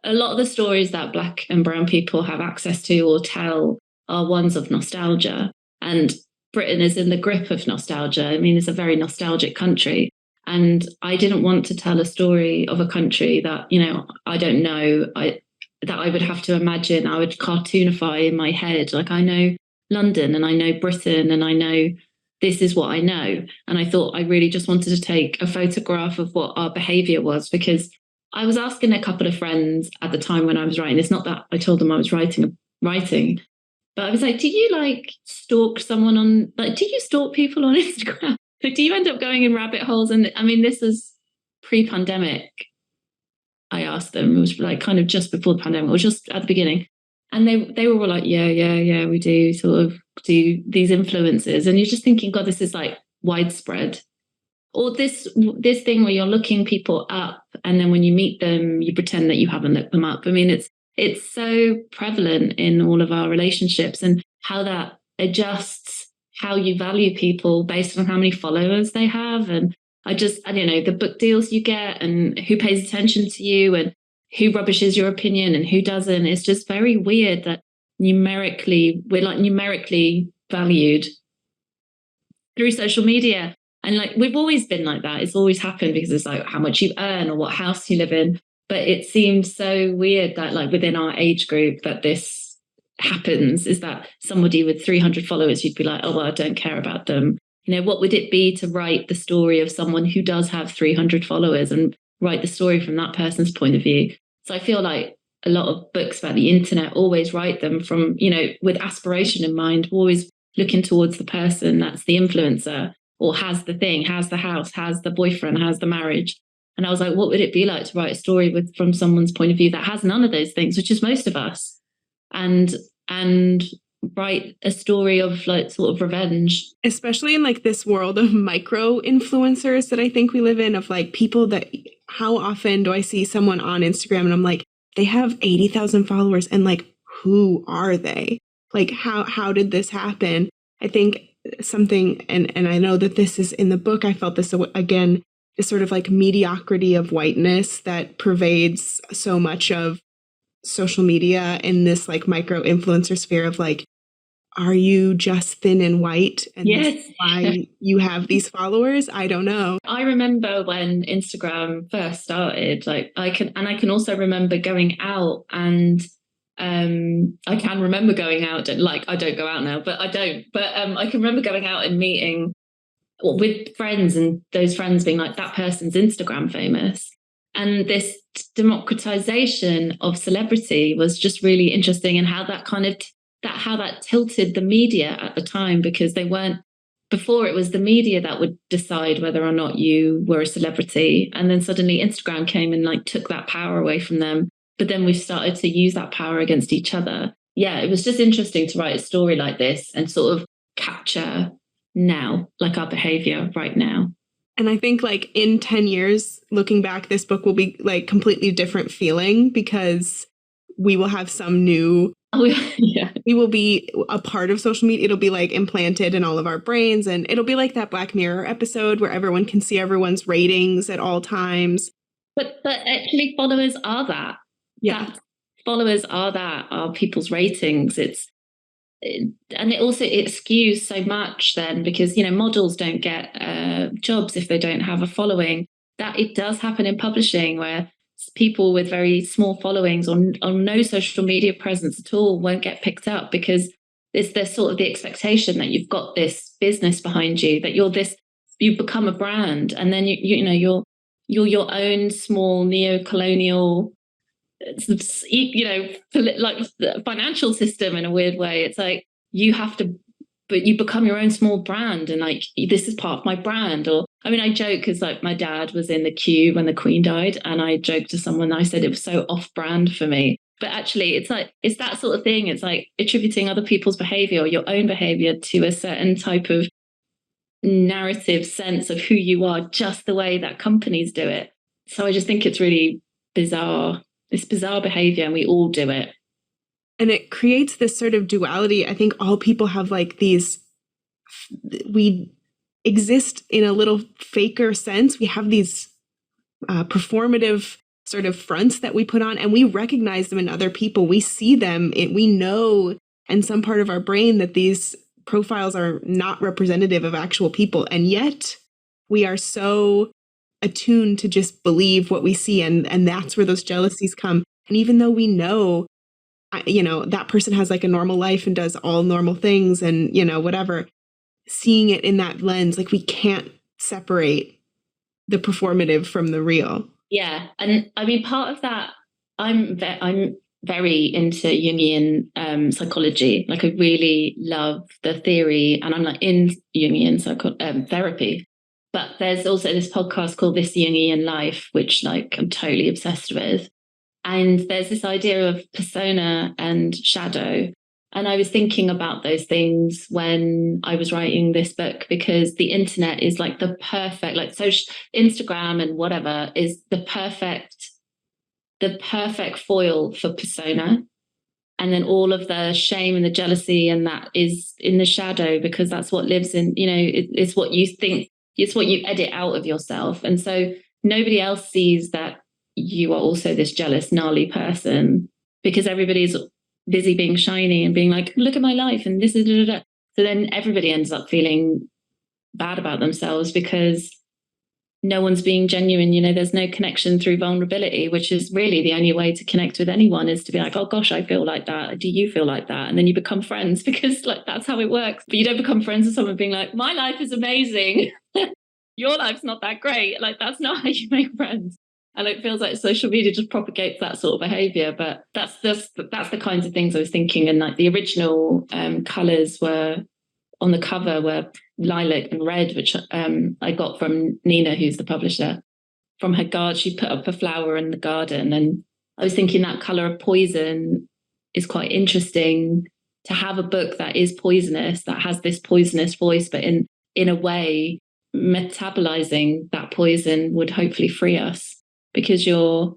a lot of the stories that Black and brown people have access to or tell are ones of nostalgia. And Britain is in the grip of nostalgia. I mean, it's a very nostalgic country. And I didn't want to tell a story of a country that, you know, I don't know, that I would have to imagine, I would cartoonify in my head. Like I know London and I know Britain and I know this is what I know. And I thought I really just wanted to take a photograph of what our behavior was, because I was asking a couple of friends at the time when I was writing. It's not that I told them I was writing, but I was like, do you like stalk someone on, like, do you stalk people on Instagram? Like, do you end up going in rabbit holes? And I mean, this was pre-pandemic. I asked them, it was like kind of just before the pandemic, or just at the beginning. And they were all like, yeah, we do sort of do these influences. And you're just thinking, God, this is like widespread. Or this thing where you're looking people up, and then when you meet them, you pretend that you haven't looked them up. I memean, it's so prevalent in all of our relationships, and how that adjusts how you value people based on how many followers they have. And I don't know, the book deals you get, and who pays attention to you, and who rubbishes your opinion and who doesn't. It's just very weird that we're like numerically valued through social media. And like, we've always been like that. It's always happened because it's like how much you earn or what house you live in. But it seems so weird that like within our age group that this happens, is that somebody with 300 followers, you'd be like, oh, well, I don't care about them. You know, what would it be to write the story of someone who does have 300 followers and write the story from that person's point of view? So I feel like a lot of books about the internet always write them from, you know, with aspiration in mind, always looking towards the person that's the influencer, or has the thing, has the house, has the boyfriend, has the marriage. And I was like, what would it be like to write a story from someone's point of view that has none of those things, which is most of us, and write a story of like sort of revenge. Especially in like this world of micro influencers that I think we live in, of like people that, how often do I see someone on Instagram and I'm like, they have 80,000 followers, and like, who are they? Like, how did this happen? I think something, and I know that this is in the book, I felt this again, this sort of like mediocrity of whiteness that pervades so much of social media in this like micro influencer sphere of like, are you just thin and white? And yes, this is why you have these followers? I don't know. I remember when Instagram first started, like I can also remember going out, and I can remember going out, and like I don't go out now, but I don't. But I can remember going out and meeting with friends, and those friends being like, that person's Instagram famous. And this democratization of celebrity was just really interesting, and how that kind of how that tilted the media at the time, because they weren't, before it was the media that would decide whether or not you were a celebrity, and then suddenly Instagram came and like took that power away from them. But then we started to use that power against each other. Yeah, it was just interesting to write a story like this and sort of capture now, like our behavior right now. And I think like in 10 years, looking back, this book will be like completely different feeling, because we will have some new, we will be a part of social media. It'll be like implanted in all of our brains, and it'll be like that Black Mirror episode where everyone can see everyone's ratings at all times. But actually followers are that. Yeah. Followers are people's ratings. And it also, it skews so much then, because, you know, models don't get jobs if they don't have a following. That it does happen in publishing, where people with very small followings or no social media presence at all won't get picked up, because there's sort of the expectation that you've got this business behind you, that you've become a brand, and then you're your own small neo-colonial, you know, like financial system in a weird way. It's like you have to, but you become your own small brand, and like, this is part of my brand. Or I mean, I joke because like my dad was in the queue when the Queen died, and I joked to someone, I said it was so off-brand for me. But actually, it's like, it's that sort of thing. It's like attributing other people's behavior or your own behavior to a certain type of narrative sense of who you are, just the way that companies do it. So I just think it's really bizarre. It's bizarre behavior, and we all do it. And it creates this sort of duality. I think all people have like these, we exist in a little faker sense. We have these performative sort of fronts that we put on, and we recognize them in other people. We see them, we know in some part of our brain that these profiles are not representative of actual people. And yet we are so attuned to just believe what we see. And that's where those jealousies come. And even though we know, you know, that person has like a normal life and does all normal things and, you know, whatever, seeing it in that lens, like we can't separate the performative from the real. Yeah. And I mean, part of that, I'm very into Jungian psychology. Like I really love the theory, and I'm like in Jungian therapy. But there's also this podcast called This Jungian Life, which like I'm totally obsessed with. And there's this idea of persona and shadow. And I was thinking about those things when I was writing this book, because the internet is like the perfect, like Instagram and whatever is the perfect foil for persona. And then all of the shame and the jealousy and that is in the shadow, because that's what lives in, it's what you think, it's what you edit out of yourself. And so nobody else sees that you are also this jealous, gnarly person, because everybody's busy being shiny and being like, look at my life and this is da, da, da. So then everybody ends up feeling bad about themselves because no one's being genuine. There's no connection through vulnerability, which is really the only way to connect with anyone, is to be like, oh gosh, I feel like that. Do you feel like that? And then you become friends, because like that's how it works. But you don't become friends with someone being like, my life is amazing. Your life's not that great. Like that's not how you make friends. And it feels like social media just propagates that sort of behavior. But that's the kinds of things I was thinking. And like the original colors were on the cover were lilac and red, which I got from Nina, who's the publisher. From her garden, she put up a flower in the garden. And I was thinking that color of poison is quite interesting, to have a book that is poisonous, that has this poisonous voice, but in a way, metabolizing that poison would hopefully free us, because you're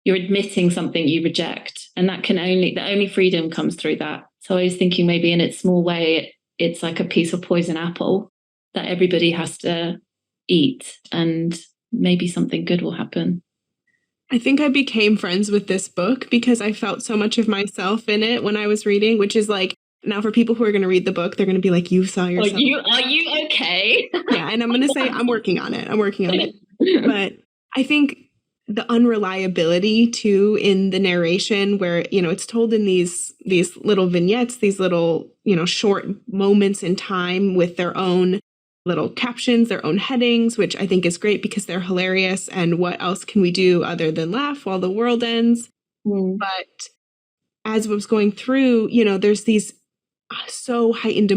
admitting something you reject, and that the only freedom comes through that. So I was thinking maybe in its small way, it's like a piece of poison apple that everybody has to eat, and maybe something good will happen. I think I became friends with this book because I felt so much of myself in it when I was reading, which is like, now for people who are going to read the book, they're going to be like, you saw yourself. Are you okay? Yeah. And I'm going to say, I'm working on it. But I think the unreliability too in the narration, where, it's told in these little vignettes, these little, short moments in time with their own little captions, their own headings, which I think is great because they're hilarious. And what else can we do other than laugh while the world ends? But as I was going through, there's these so heightened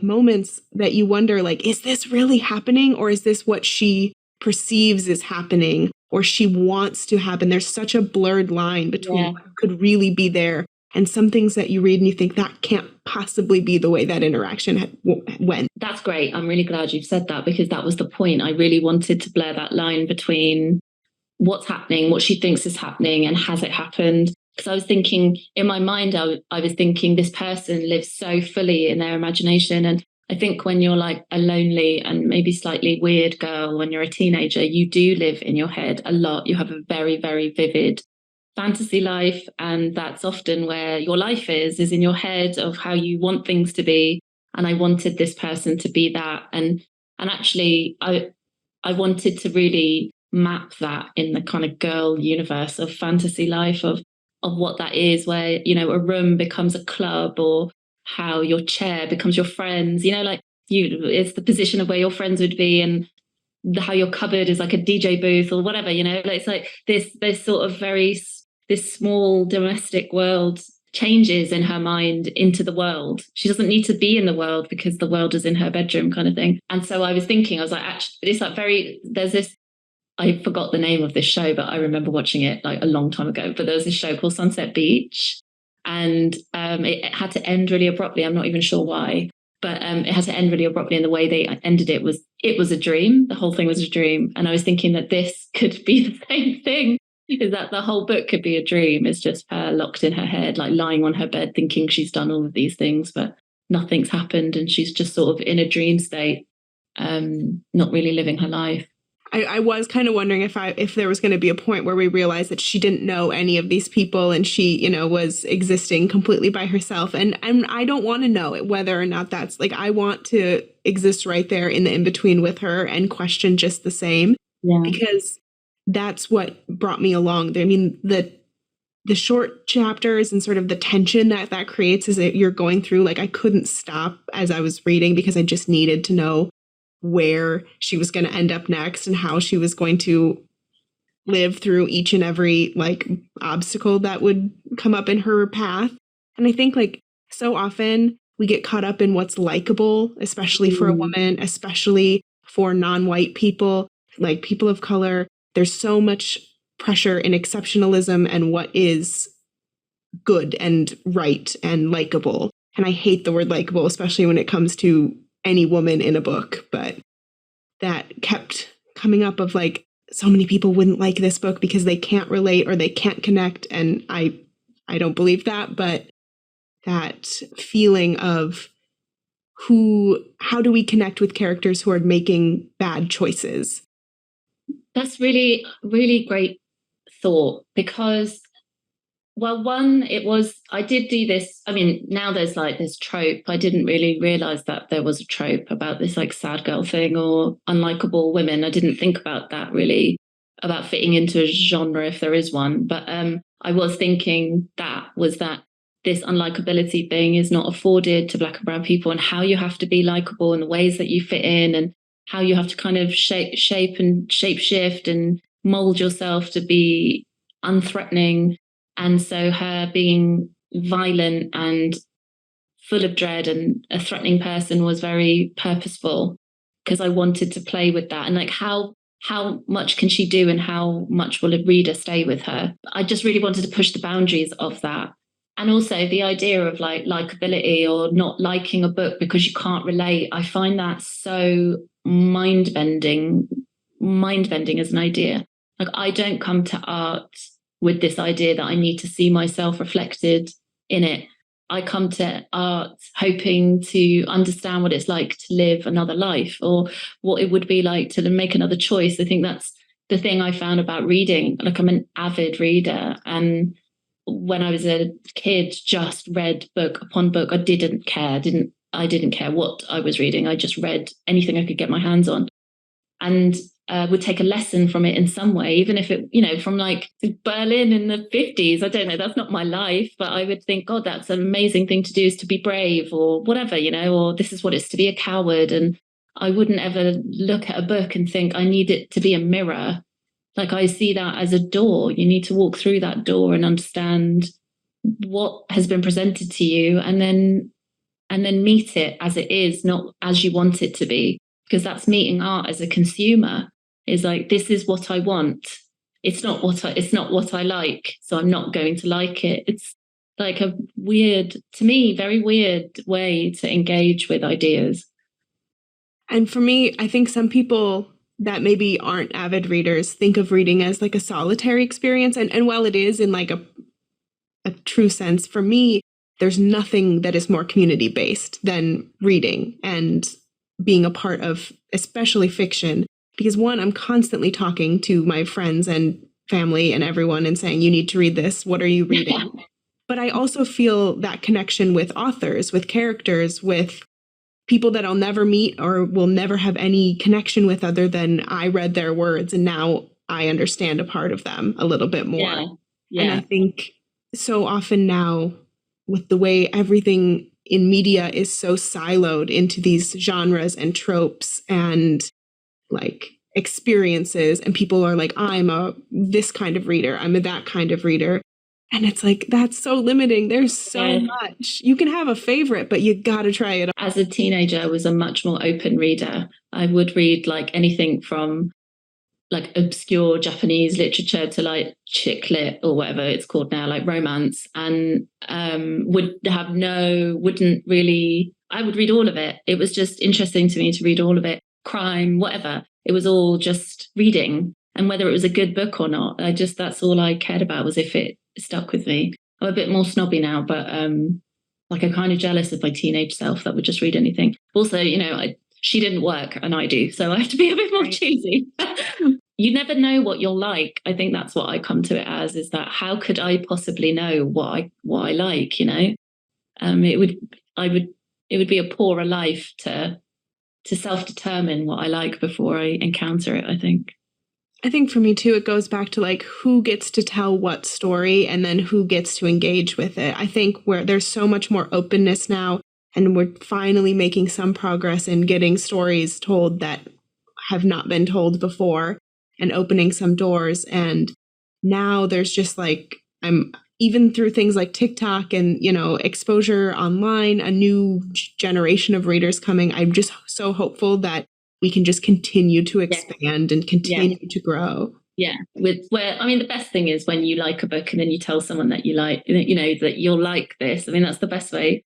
moments that you wonder, like, is this really happening, or is this what she perceives is happening, or she wants to happen? There's such a blurred line between what could really be there and some things that you read and you think that can't possibly be the way that interaction went. That's great. I'm really glad you've said that, because that was the point. I really wanted to blur that line between what's happening, what she thinks is happening, and has it happened? Because I was thinking, in my mind, I was thinking this person lives so fully in their imagination. And I think when you're like a lonely and maybe slightly weird girl, when you're a teenager, you do live in your head a lot. You have a very, very vivid fantasy life. And that's often where your life is in your head, of how you want things to be. And I wanted this person to be that. And actually, I wanted to really map that in the kind of girl universe of fantasy life, of what that is, where, a room becomes a club, or how your chair becomes your friends, it's the position of where your friends would be, and how your cupboard is like a DJ booth or whatever, it's like this sort of this small domestic world changes in her mind into the world. She doesn't need to be in the world because the world is in her bedroom, kind of thing. And so I was thinking, I was like, actually, it's like there's this, I forgot the name of this show, but I remember watching it like a long time ago. But there was this show called Sunset Beach, and it had to end really abruptly. I'm not even sure why, but it had to end really abruptly. And the way they ended it was a dream. The whole thing was a dream. And I was thinking that this could be the same thing, is that the whole book could be a dream. It's just her locked in her head, like lying on her bed thinking she's done all of these things, but nothing's happened. And she's just sort of in a dream state, not really living her life. I was kind of wondering if there was going to be a point where we realized that she didn't know any of these people, and she, was existing completely by herself. And I don't want to know whether or not that's like, I want to exist right there in the in-between with her and question just the same, because that's what brought me along there. I mean, the the short chapters and sort of the tension that creates as you're going through, like I couldn't stop as I was reading because I just needed to know where she was going to end up next and how she was going to live through each and every like obstacle that would come up in her path. And I think like so often we get caught up in what's likable, especially for a woman, especially for non-white people, like people of color. There's so much pressure in exceptionalism and what is good and right and likable. And I hate the word likable, especially when it comes to any woman in a book. But that kept coming up of like, so many people wouldn't like this book because they can't relate or they can't connect. And I don't believe that, but that feeling of how do we connect with characters who are making bad choices? That's really, really great thought because, well, one, I did do this. I mean, now there's like this trope. I didn't really realize that there was a trope about this like sad girl thing or unlikable women. I didn't think about that really, about fitting into a genre if there is one. But I was thinking that this unlikability thing is not afforded to Black and brown people, and how you have to be likable and the ways that you fit in and how you have to kind of shape and shape shift and mold yourself to be unthreatening. And so her being violent and full of dread and a threatening person was very purposeful because I wanted to play with that. And like, how much can she do and how much will a reader stay with her? I just really wanted to push the boundaries of that. And also the idea of like likability or not liking a book because you can't relate. I find that so mind-bending as an idea. Like I don't come to art with this idea that I need to see myself reflected in it. I come to art hoping to understand what it's like to live another life or what it would be like to make another choice. I think that's the thing I found about reading. Like I'm an avid reader, and when I was a kid, just read book upon book. I didn't care what I was reading. I just read anything I could get my hands on. And would take a lesson from it in some way, even if it, from like Berlin in the 50s. I don't know, that's not my life, but I would think, God, that's an amazing thing to do, is to be brave or whatever, or this is what it's to be a coward. And I wouldn't ever look at a book and think I need it to be a mirror. Like I see that as a door. You need to walk through that door and understand what has been presented to you and then meet it as it is, not as you want it to be. Because that's meeting art as a consumer, is like, this is what I want. It's not what I like, so I'm not going to like it. It's like a weird, to me, very weird way to engage with ideas. And for me, I think some people that maybe aren't avid readers think of reading as like a solitary experience. And while it is in like a true sense, for me, there's nothing that is more community-based than reading and being a part of, especially fiction, because one, I'm constantly talking to my friends and family and everyone and saying, you need to read this. What are you reading? But I also feel that connection with authors, with characters, with people that I'll never meet or will never have any connection with other than I read their words and now I understand a part of them a little bit more. Yeah. And I think so often now, with the way everything in media is so siloed into these genres and tropes and like experiences, and people are like, I'm a this kind of reader, I'm a that kind of reader. And it's like, that's so limiting. There's so much. You can have a favorite, but you got to try it. As a teenager, I was a much more open reader. I would read like anything from like obscure Japanese literature to like chick lit or whatever it's called now, like romance, and I would read all of it. It was just interesting to me to read all of it. Crime, whatever. It was all just reading. And whether it was a good book or not, that's all I cared about, was if it stuck with me. I'm a bit more snobby now, but like I'm kind of jealous of my teenage self that would just read anything. Also, she didn't work and I do, so I have to be a bit more choosy. You never know what you'll like. I think that's what I come to it as, is that how could I possibly know what I like, It would be a poorer life to self-determine what I like before I encounter it, I think. I think for me too, it goes back to like who gets to tell what story and then who gets to engage with it. I think where there's so much more openness now, and we're finally making some progress in getting stories told that have not been told before and opening some doors. And now there's just like, I'm even through things like TikTok and, you know, exposure online, a new generation of readers coming. I'm just so hopeful that we can just continue to expand and continue to grow. Yeah. The best thing is when you like a book and then you tell someone that you like, you know, that you'll like this. I mean, that's the best way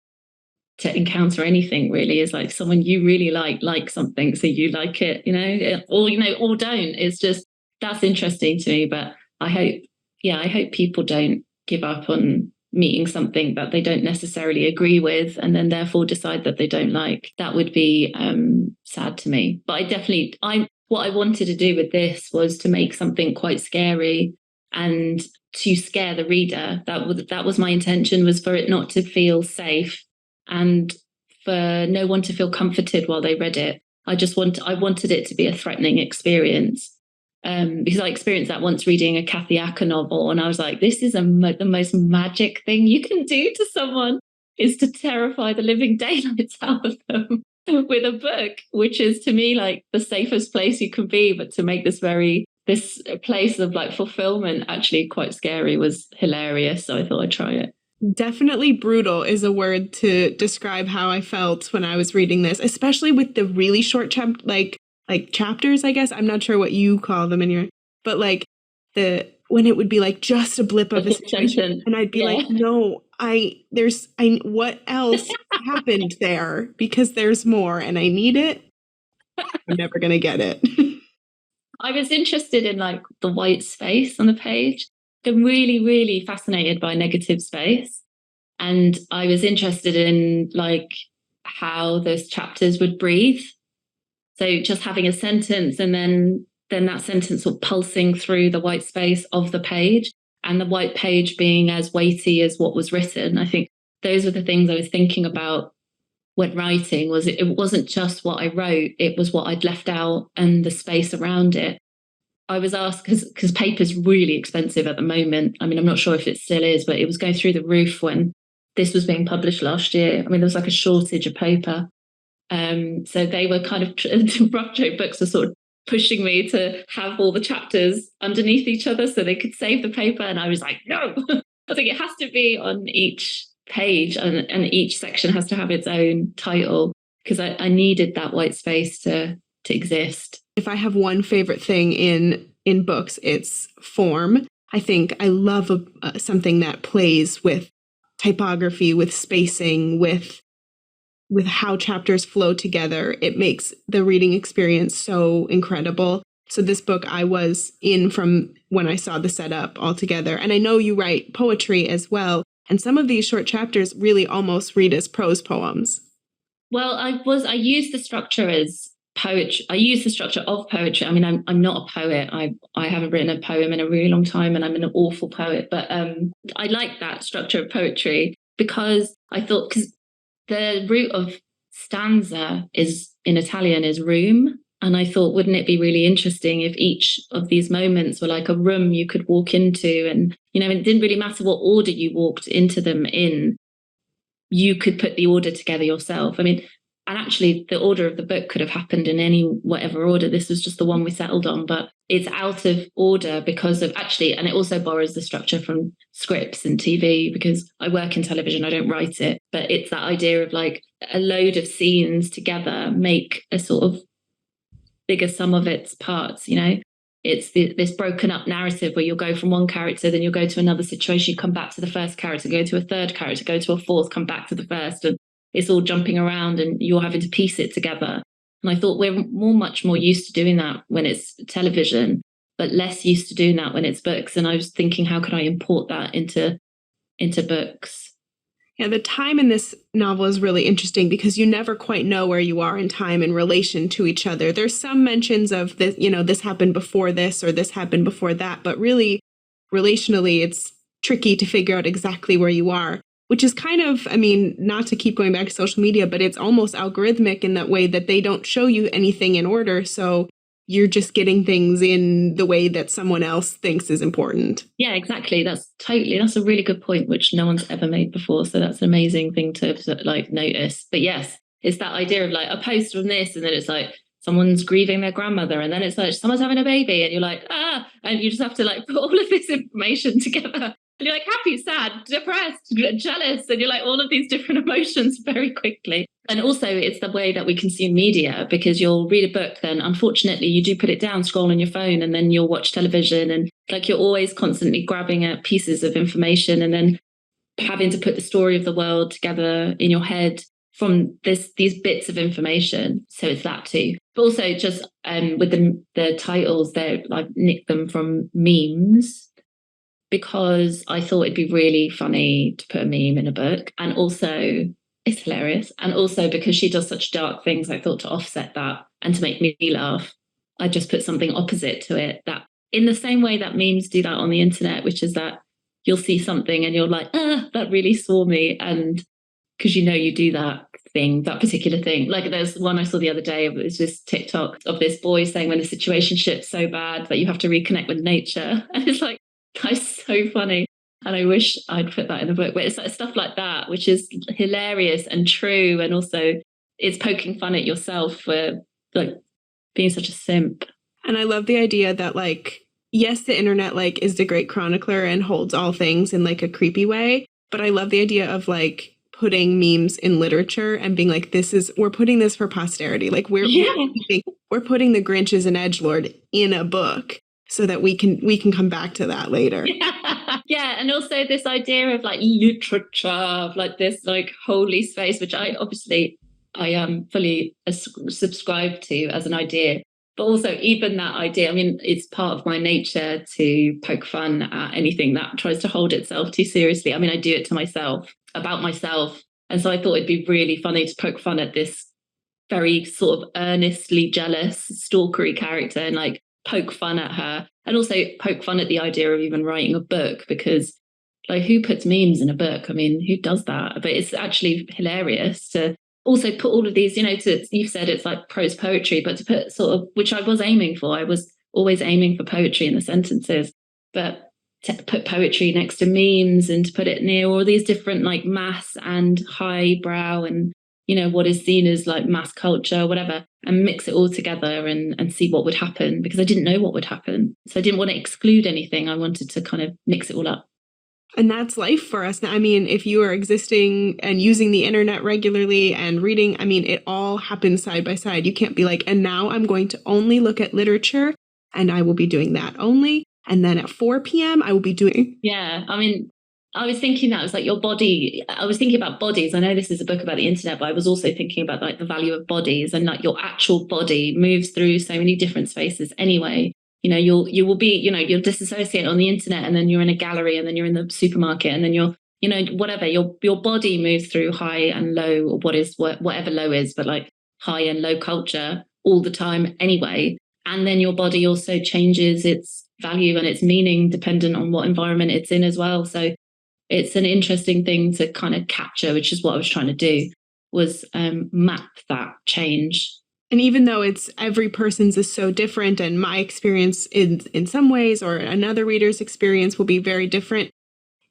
to encounter anything really, is like someone you really like something. So you like it, you know, or don't. It's just, that's interesting to me. But I hope people don't give up on meeting something that they don't necessarily agree with and then therefore decide that they don't like. That would be sad to me. But what I wanted to do with this was to make something quite scary and to scare the reader. That was my intention, was for it not to feel safe and for no one to feel comforted while they read it. I wanted it to be a threatening experience. Because I experienced that once reading a Cathy novel, and I was like, this is the most magic thing you can do to someone, is to terrify the living daylights out of them with a book, which is to me like the safest place you can be. But to make this place of like fulfillment actually quite scary was hilarious. So I thought I'd try it. Definitely brutal is a word to describe how I felt when I was reading this, especially with the really short chapters, I guess. I'm not sure what you call them but like when it would be like just a blip of a situation and I'd be like, no, what else happened there? Because there's more and I need it. I'm never going to get it. I was interested in like the white space on the page. I'm really, really fascinated by negative space. And I was interested in like how those chapters would breathe. So just having a sentence and then that sentence sort of pulsing through the white space of the page, and the white page being as weighty as what was written. I think those were the things I was thinking about when writing. It wasn't just what I wrote, it was what I'd left out and the space around it. I was asked, because paper's really expensive at the moment. I mean, I'm not sure if it still is, but it was going through the roof when this was being published last year. I mean, there was like a shortage of paper. So they were kind of, rough trade books were sort of pushing me to have all the chapters underneath each other so they could save the paper. And I was like, no, I think it has to be on each page and each section has to have its own title, because I needed that white space to exist. If I have one favorite thing in books, it's form. I think I love something that plays with typography, with spacing, with how chapters flow together. It makes the reading experience so incredible. So this book I was in from when I saw the setup altogether. And I know you write poetry as well. And some of these short chapters really almost read as prose poems. Well, I used the structure as poetry. I use the structure of poetry. I mean, I'm not a poet. I haven't written a poem in a really long time, and I'm an awful poet. But I like that structure of poetry because I thought, because the root of stanza is in Italian is room, and I thought, wouldn't it be really interesting if each of these moments were like a room you could walk into, and it didn't really matter what order you walked into them in. You could put the order together yourself. I mean, and actually the order of the book could have happened in any whatever order. This was just the one we settled on, but it's out of order because of and it also borrows the structure from scripts and TV, because I work in television, I don't write it, but it's that idea of like a load of scenes together make a sort of bigger sum of its parts, It's this broken up narrative where you'll go from one character, then you'll go to another situation, you come back to the first character, go to a third character, go to a fourth, come back to the first, and it's all jumping around and you're having to piece it together. And I thought we're much more used to doing that when it's television, but less used to doing that when it's books. And I was thinking, how could I import that into books? Yeah, the time in this novel is really interesting because you never quite know where you are in time in relation to each other. There's some mentions of this, this happened before this or this happened before that, but really relationally, it's tricky to figure out exactly where you are, which is kind of, not to keep going back to social media, but it's almost algorithmic in that way that they don't show you anything in order. So you're just getting things in the way that someone else thinks is important. Yeah, exactly. That's a really good point, which no one's ever made before. So that's an amazing thing to like notice. But yes, it's that idea of like a post from this, and then it's like someone's grieving their grandmother, and then it's like someone's having a baby, and you're like, and you just have to like put all of this information together. And you're like happy, sad, depressed, jealous, and you're like all of these different emotions very quickly. And also it's the way that we consume media, because you'll read a book, then unfortunately you do put it down, scroll on your phone, and then you'll watch television, and like you're always constantly grabbing at pieces of information and then having to put the story of the world together in your head from these bits of information. So it's that too. But also just with the titles, they like nicked them from memes, because I thought it'd be really funny to put a meme in a book. And also it's hilarious. And also because she does such dark things, I thought to offset that and to make me laugh, I just put something opposite to it, that in the same way that memes do that on the internet, which is that you'll see something and you're like, that really saw me. And because you do that thing, that particular thing. Like there's one I saw the other day, it was this TikTok of this boy saying when the situation shit's so bad that you have to reconnect with nature. And it's like, that's so funny. And I wish I'd put that in the book. But it's like stuff like that, which is hilarious and true. And also it's poking fun at yourself for like being such a simp. And I love the idea that like, yes, the internet like is the great chronicler and holds all things in like a creepy way. But I love the idea of like putting memes in literature and being like, we're putting this for posterity. Like we're putting the Grinches and Edgelord in a book, so that we can come back to that later. Yeah, and also this idea of like literature, of like this like holy space, which I fully subscribe to as an idea. But also even that idea, I mean, it's part of my nature to poke fun at anything that tries to hold itself too seriously. I mean, I do it to myself, about myself. And so I thought it'd be really funny to poke fun at this very sort of earnestly jealous, stalkery character and like poke fun at her, and also poke fun at the idea of even writing a book, because like who puts memes in a book? I mean, who does that? But it's actually hilarious to also put all of these, you've said it's like prose poetry, but to put sort of, which I was aiming for, I was always aiming for poetry in the sentences, but to put poetry next to memes and to put it near all these different like mass and highbrow and what is seen as like mass culture, whatever, and mix it all together and see what would happen, because I didn't know what would happen. So I didn't want to exclude anything. I wanted to kind of mix it all up. And that's life for us. I mean, if you are existing and using the internet regularly and reading, I mean, it all happens side by side. You can't be like, and now I'm going to only look at literature and I will be doing that only. And then at 4 p.m. I will be doing. Yeah, I mean, I was thinking that was like your body. I was thinking about bodies. I know this is a book about the internet, but I was also thinking about like the value of bodies, and like your actual body moves through so many different spaces anyway. You will be, you'll disassociate on the internet, and then you're in a gallery, and then you're in the supermarket, and then you're, whatever, your body moves through high and low, or whatever low is, but like high and low culture all the time anyway. And then your body also changes its value and its meaning dependent on what environment it's in as well. So it's an interesting thing to kind of capture, which is what I was trying to do, was map that change. And even though it's every person's is so different, and my experience in some ways or another reader's experience will be very different,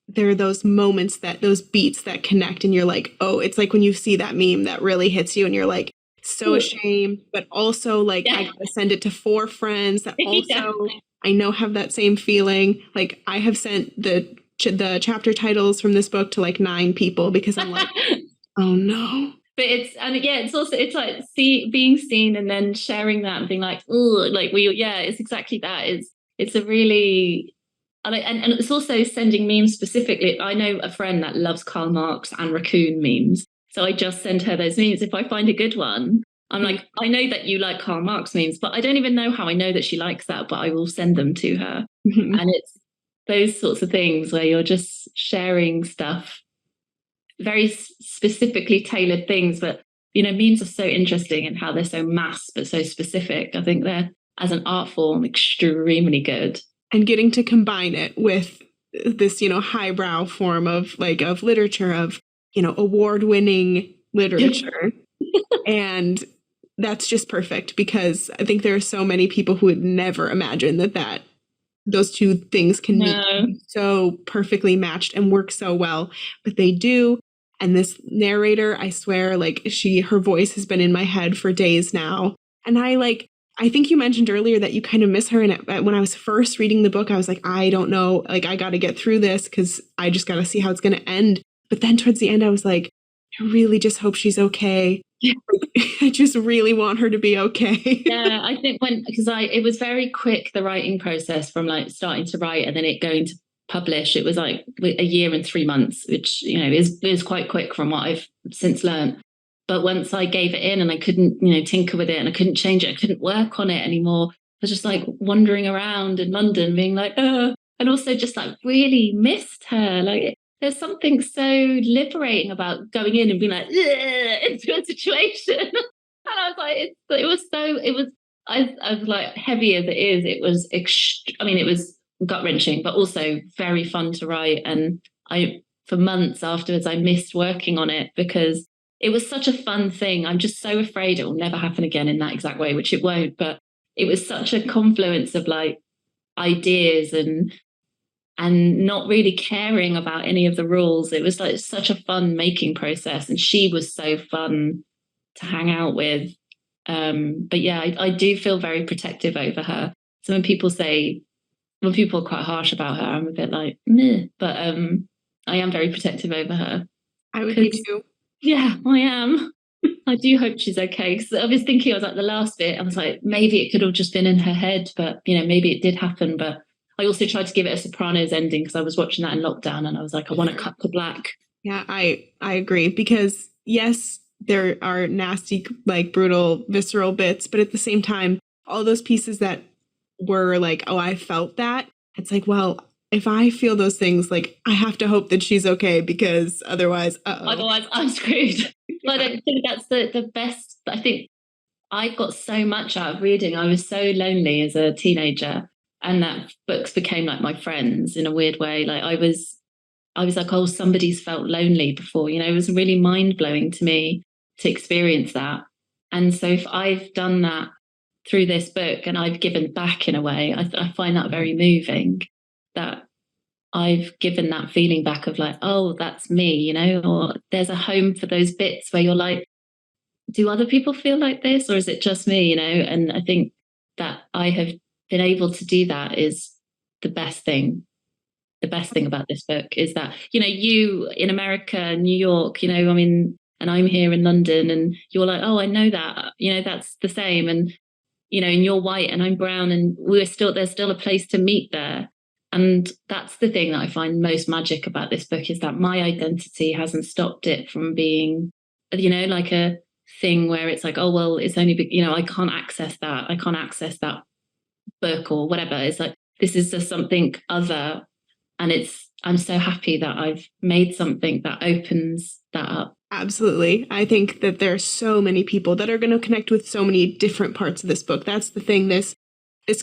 there are those moments, those beats that connect, and you're like, oh, it's like when you see that meme that really hits you and you're like so ashamed, but also like, I gotta send it to 4 friends that also I know have that same feeling. Like I have sent the chapter titles from this book to like 9 people because I'm like, oh no. But it's also like being seen and then sharing that and being like, oh, like it's exactly that. It's a really, and it's also sending memes specifically. I know a friend that loves Karl Marx and raccoon memes, so I just send her those memes if I find a good one. I'm like, I know that you like Karl Marx memes, but I don't even know how I know that she likes that, but I will send them to her. And it's those sorts of things where you're just sharing stuff, very specifically tailored things. But, memes are so interesting and how they're so mass, but so specific. I think they're, as an art form, extremely good. And getting to combine it with this, highbrow form of literature, of, award-winning literature and that's just perfect, because I think there are so many people who would never imagine that those two things can be so perfectly matched and work so well, but they do. And this narrator, I swear, like her voice has been in my head for days now. And I think you mentioned earlier that you kind of miss her. And when I was first reading the book, I was like, I don't know, like I got to get through this because I just got to see how it's going to end. But then towards the end, I was like, I really just hope she's okay. I just really want her to be okay. Yeah, I think because it was very quick, the writing process from like starting to write and then it going to publish. It was like a year and 3 months, which, you know, is quite quick from what I've since learned. But once I gave it in and I couldn't, you know, tinker with it and I couldn't change it, I couldn't work on it anymore. I was just like wandering around in London being like, oh, and also just like really missed her. Like there's something so liberating about going in and being like, into a situation. And I was like, I was like, heavy as it is, it was, it was gut wrenching, but also very fun to write. And for months afterwards, I missed working on it because it was such a fun thing. I'm just so afraid it will never happen again in that exact way, which it won't. But it was such a confluence of like ideas and not really caring about any of the rules. It was like such a fun making process. And she was so fun to hang out with. But yeah, I do feel very protective over her. So when people are quite harsh about her, I'm a bit like, meh. But I am very protective over her. I would be too. Yeah, I am. I do hope she's okay. Because I was thinking, I was like, the last bit, I was like, maybe it could have just been in her head, but, you know, maybe it did happen. But I also tried to give it a Sopranos ending because I was watching that in lockdown and I was like, I want to cut to black. Yeah, I agree. Because yes, there are nasty, like brutal, visceral bits, but at the same time, all those pieces that were like, oh, I felt that. It's like, well, if I feel those things, like I have to hope that she's okay because otherwise I'm screwed. But I think that's the best. I think I got so much out of reading. I was so lonely as a teenager, and that books became like my friends in a weird way. Like I was like, oh, somebody's felt lonely before. You know, it was really mind blowing to me to experience that. And so if I've done that through this book and I've given back in a way, I find that very moving. That I've given that feeling back of like, oh, that's me, you know, or there's a home for those bits where you're like, do other people feel like this or is it just me, you know? And I think that I have been able to do that is the best thing. The best thing about this book is that, you know, you in America, New York, you know, I mean, and I'm here in London and you're like, oh, I know that, you know, that's the same. And, you know, and you're white and I'm brown and there's still a place to meet there. And that's the thing that I find most magic about this book is that my identity hasn't stopped it from being, you know, like a thing where it's like, oh, well, it's only, you know, I can't access that. I can't access that book or whatever. It's like, this is just something other. And I'm so happy that I've made something that opens that up. Absolutely. I think that there are so many people that are going to connect with so many different parts of this book. That's the thing, this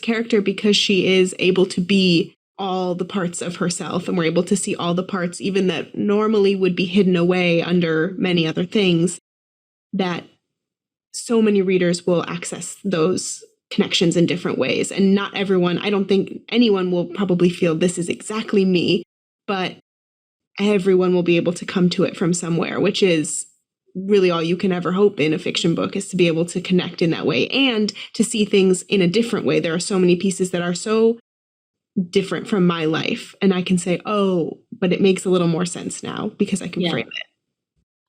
character, because she is able to be all the parts of herself and we're able to see all the parts even that normally would be hidden away under many other things, that so many readers will access those connections in different ways. And not everyone, I don't think anyone will probably feel this is exactly me, but everyone will be able to come to it from somewhere, which is really all you can ever hope in a fiction book, is to be able to connect in that way and to see things in a different way. There are so many pieces that are so different from my life. And I can say, oh, but it makes a little more sense now because I can frame it.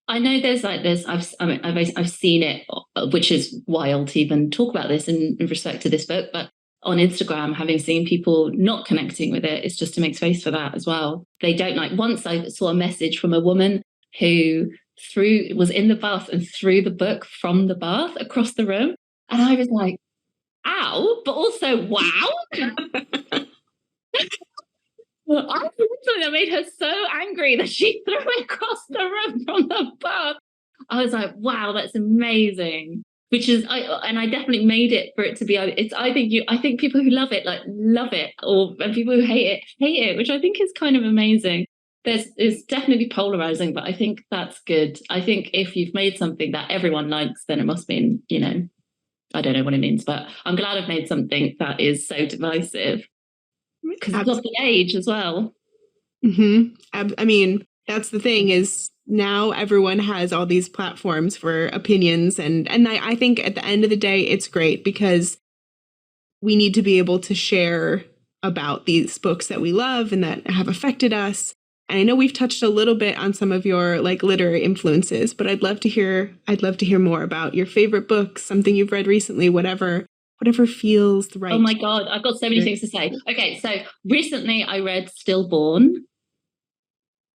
I know there's like this, I've seen it, which is wild to even talk about this in respect to this book, but on Instagram, having seen people not connecting with it, it's just to make space for that as well. They don't like, once I saw a message from a woman who was in the bath and threw the book from the bath across the room. And I was like, ow, but also, wow. Well, I think something that made her so angry that she threw it across the room from the bath. I was like, wow, that's amazing. Which is, I definitely made it for it to be. I think people who love it and people who hate it, which I think is kind of amazing. It's definitely polarizing, but I think that's good. I think if you've made something that everyone likes, then it must mean, you know, I don't know what it means, but I'm glad I've made something that is so divisive because it's of the age as well. I mean, that's the thing is now everyone has all these platforms for opinions. And I think at the end of the day, it's great because we need to be able to share about these books that we love and that have affected us. And I know we've touched a little bit on some of your like literary influences, but I'd love to hear more about your favorite books, something you've read recently, whatever feels right. Oh my God, I've got so many things to say. Okay, so recently I read Stillborn.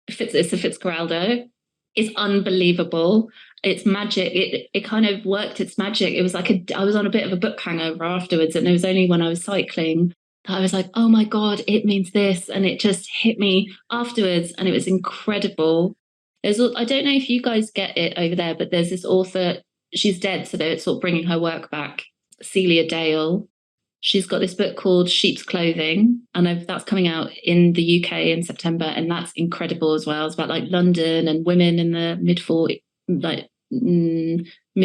It's a Fitzcarraldo. It's unbelievable. It's magic. It kind of worked its magic. It was like I was on a bit of a book hangover afterwards, and it was only when I was cycling that I was like, oh my God, it means this. And it just hit me afterwards, and it was incredible. I don't know if you guys get it over there, but there's this author, she's dead, so they're sort of bringing her work back, Celia Dale. She's got this book called Sheep's Clothing, and that's coming out in the UK in September, and that's incredible as well. It's about like London and women in the mid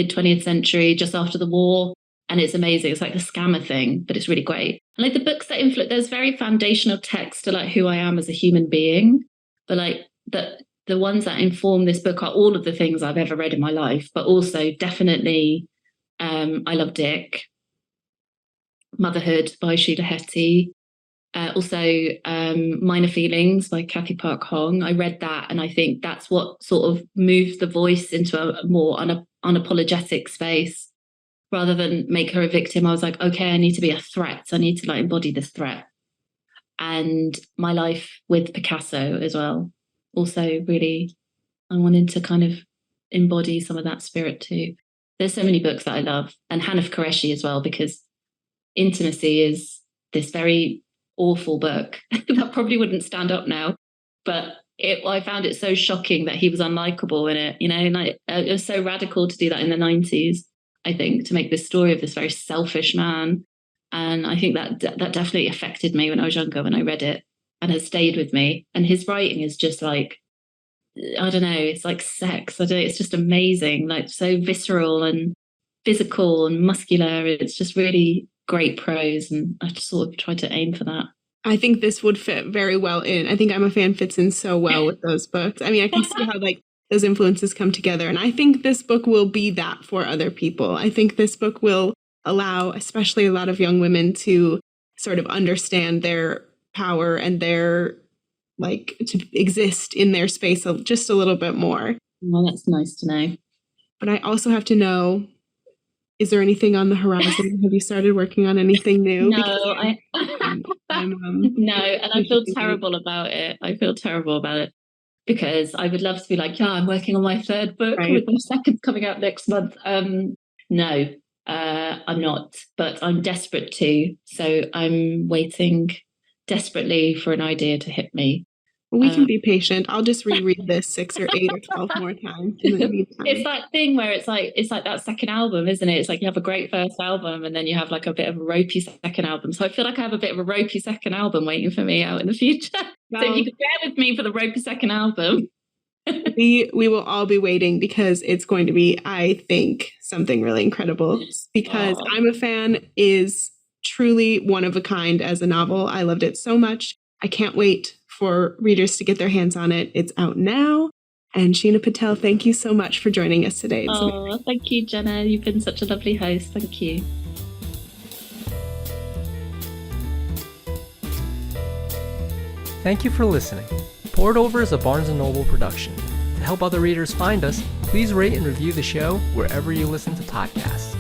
20th century, just after the war, and it's amazing. It's like the Scammer thing, but it's really great. And like the books that influence, there's very foundational text to like who I am as a human being, but like the ones that inform this book are all of the things I've ever read in my life, but also definitely I Love Dick. Motherhood by Sheila Heti. Also Minor Feelings by Cathy Park Hong. I read that, and I think that's what sort of moved the voice into a more unapologetic space. Rather than make her a victim, I was like, okay, I need to be a threat. I need to like embody this threat. And My Life with Picasso as well. Also really, I wanted to kind of embody some of that spirit too. There's so many books that I love. And Hanif Kureishi as well, because Intimacy is this very awful book that probably wouldn't stand up now, but I found it so shocking that he was unlikable in it, and it was so radical to do that in the 90s, I think, to make this story of this very selfish man. And I think that definitely affected me when I was younger, when I read it, and has stayed with me. And his writing is just like, I don't know, it's like sex. It's just amazing, like so visceral and physical and muscular. It's just really great prose, and I just sort of tried to aim for that. I think this would fit very well in. I think I'm a Fan fits in so well with those books. I mean, I can see how like those influences come together, and I think this book will be that for other people. I think this book will allow, especially a lot of young women, to sort of understand their power and their like to exist in their space just a little bit more. Well, that's nice to know. But I also have to know, is there anything on the horizon? Have you started working on anything new? No, no, and I feel terrible about it. Because I would love to be like, yeah, I'm working on my third book with my second coming out next month. No, I'm not, but I'm desperate to. So I'm waiting desperately for an idea to hit me. We can be patient. I'll just reread this 6 or 8 or 12 more times. It's that thing where it's like that second album, isn't it? It's like you have a great first album and then you have like a bit of a ropey second album. So I feel like I have a bit of a ropey second album waiting for me out in the future. Well, so if you could bear with me for the ropey second album. we will all be waiting, because it's going to be, I think, something really incredible. Because I'm a Fan is truly one of a kind as a novel. I loved it so much. I can't wait for readers to get their hands on it. It's out now. And Sheena Patel, thank you so much for joining us today. Thank you, Jenna. You've been such a lovely host. Thank you. Thank you for listening. Poured Over is a Barnes & Noble production. To help other readers find us, please rate and review the show wherever you listen to podcasts.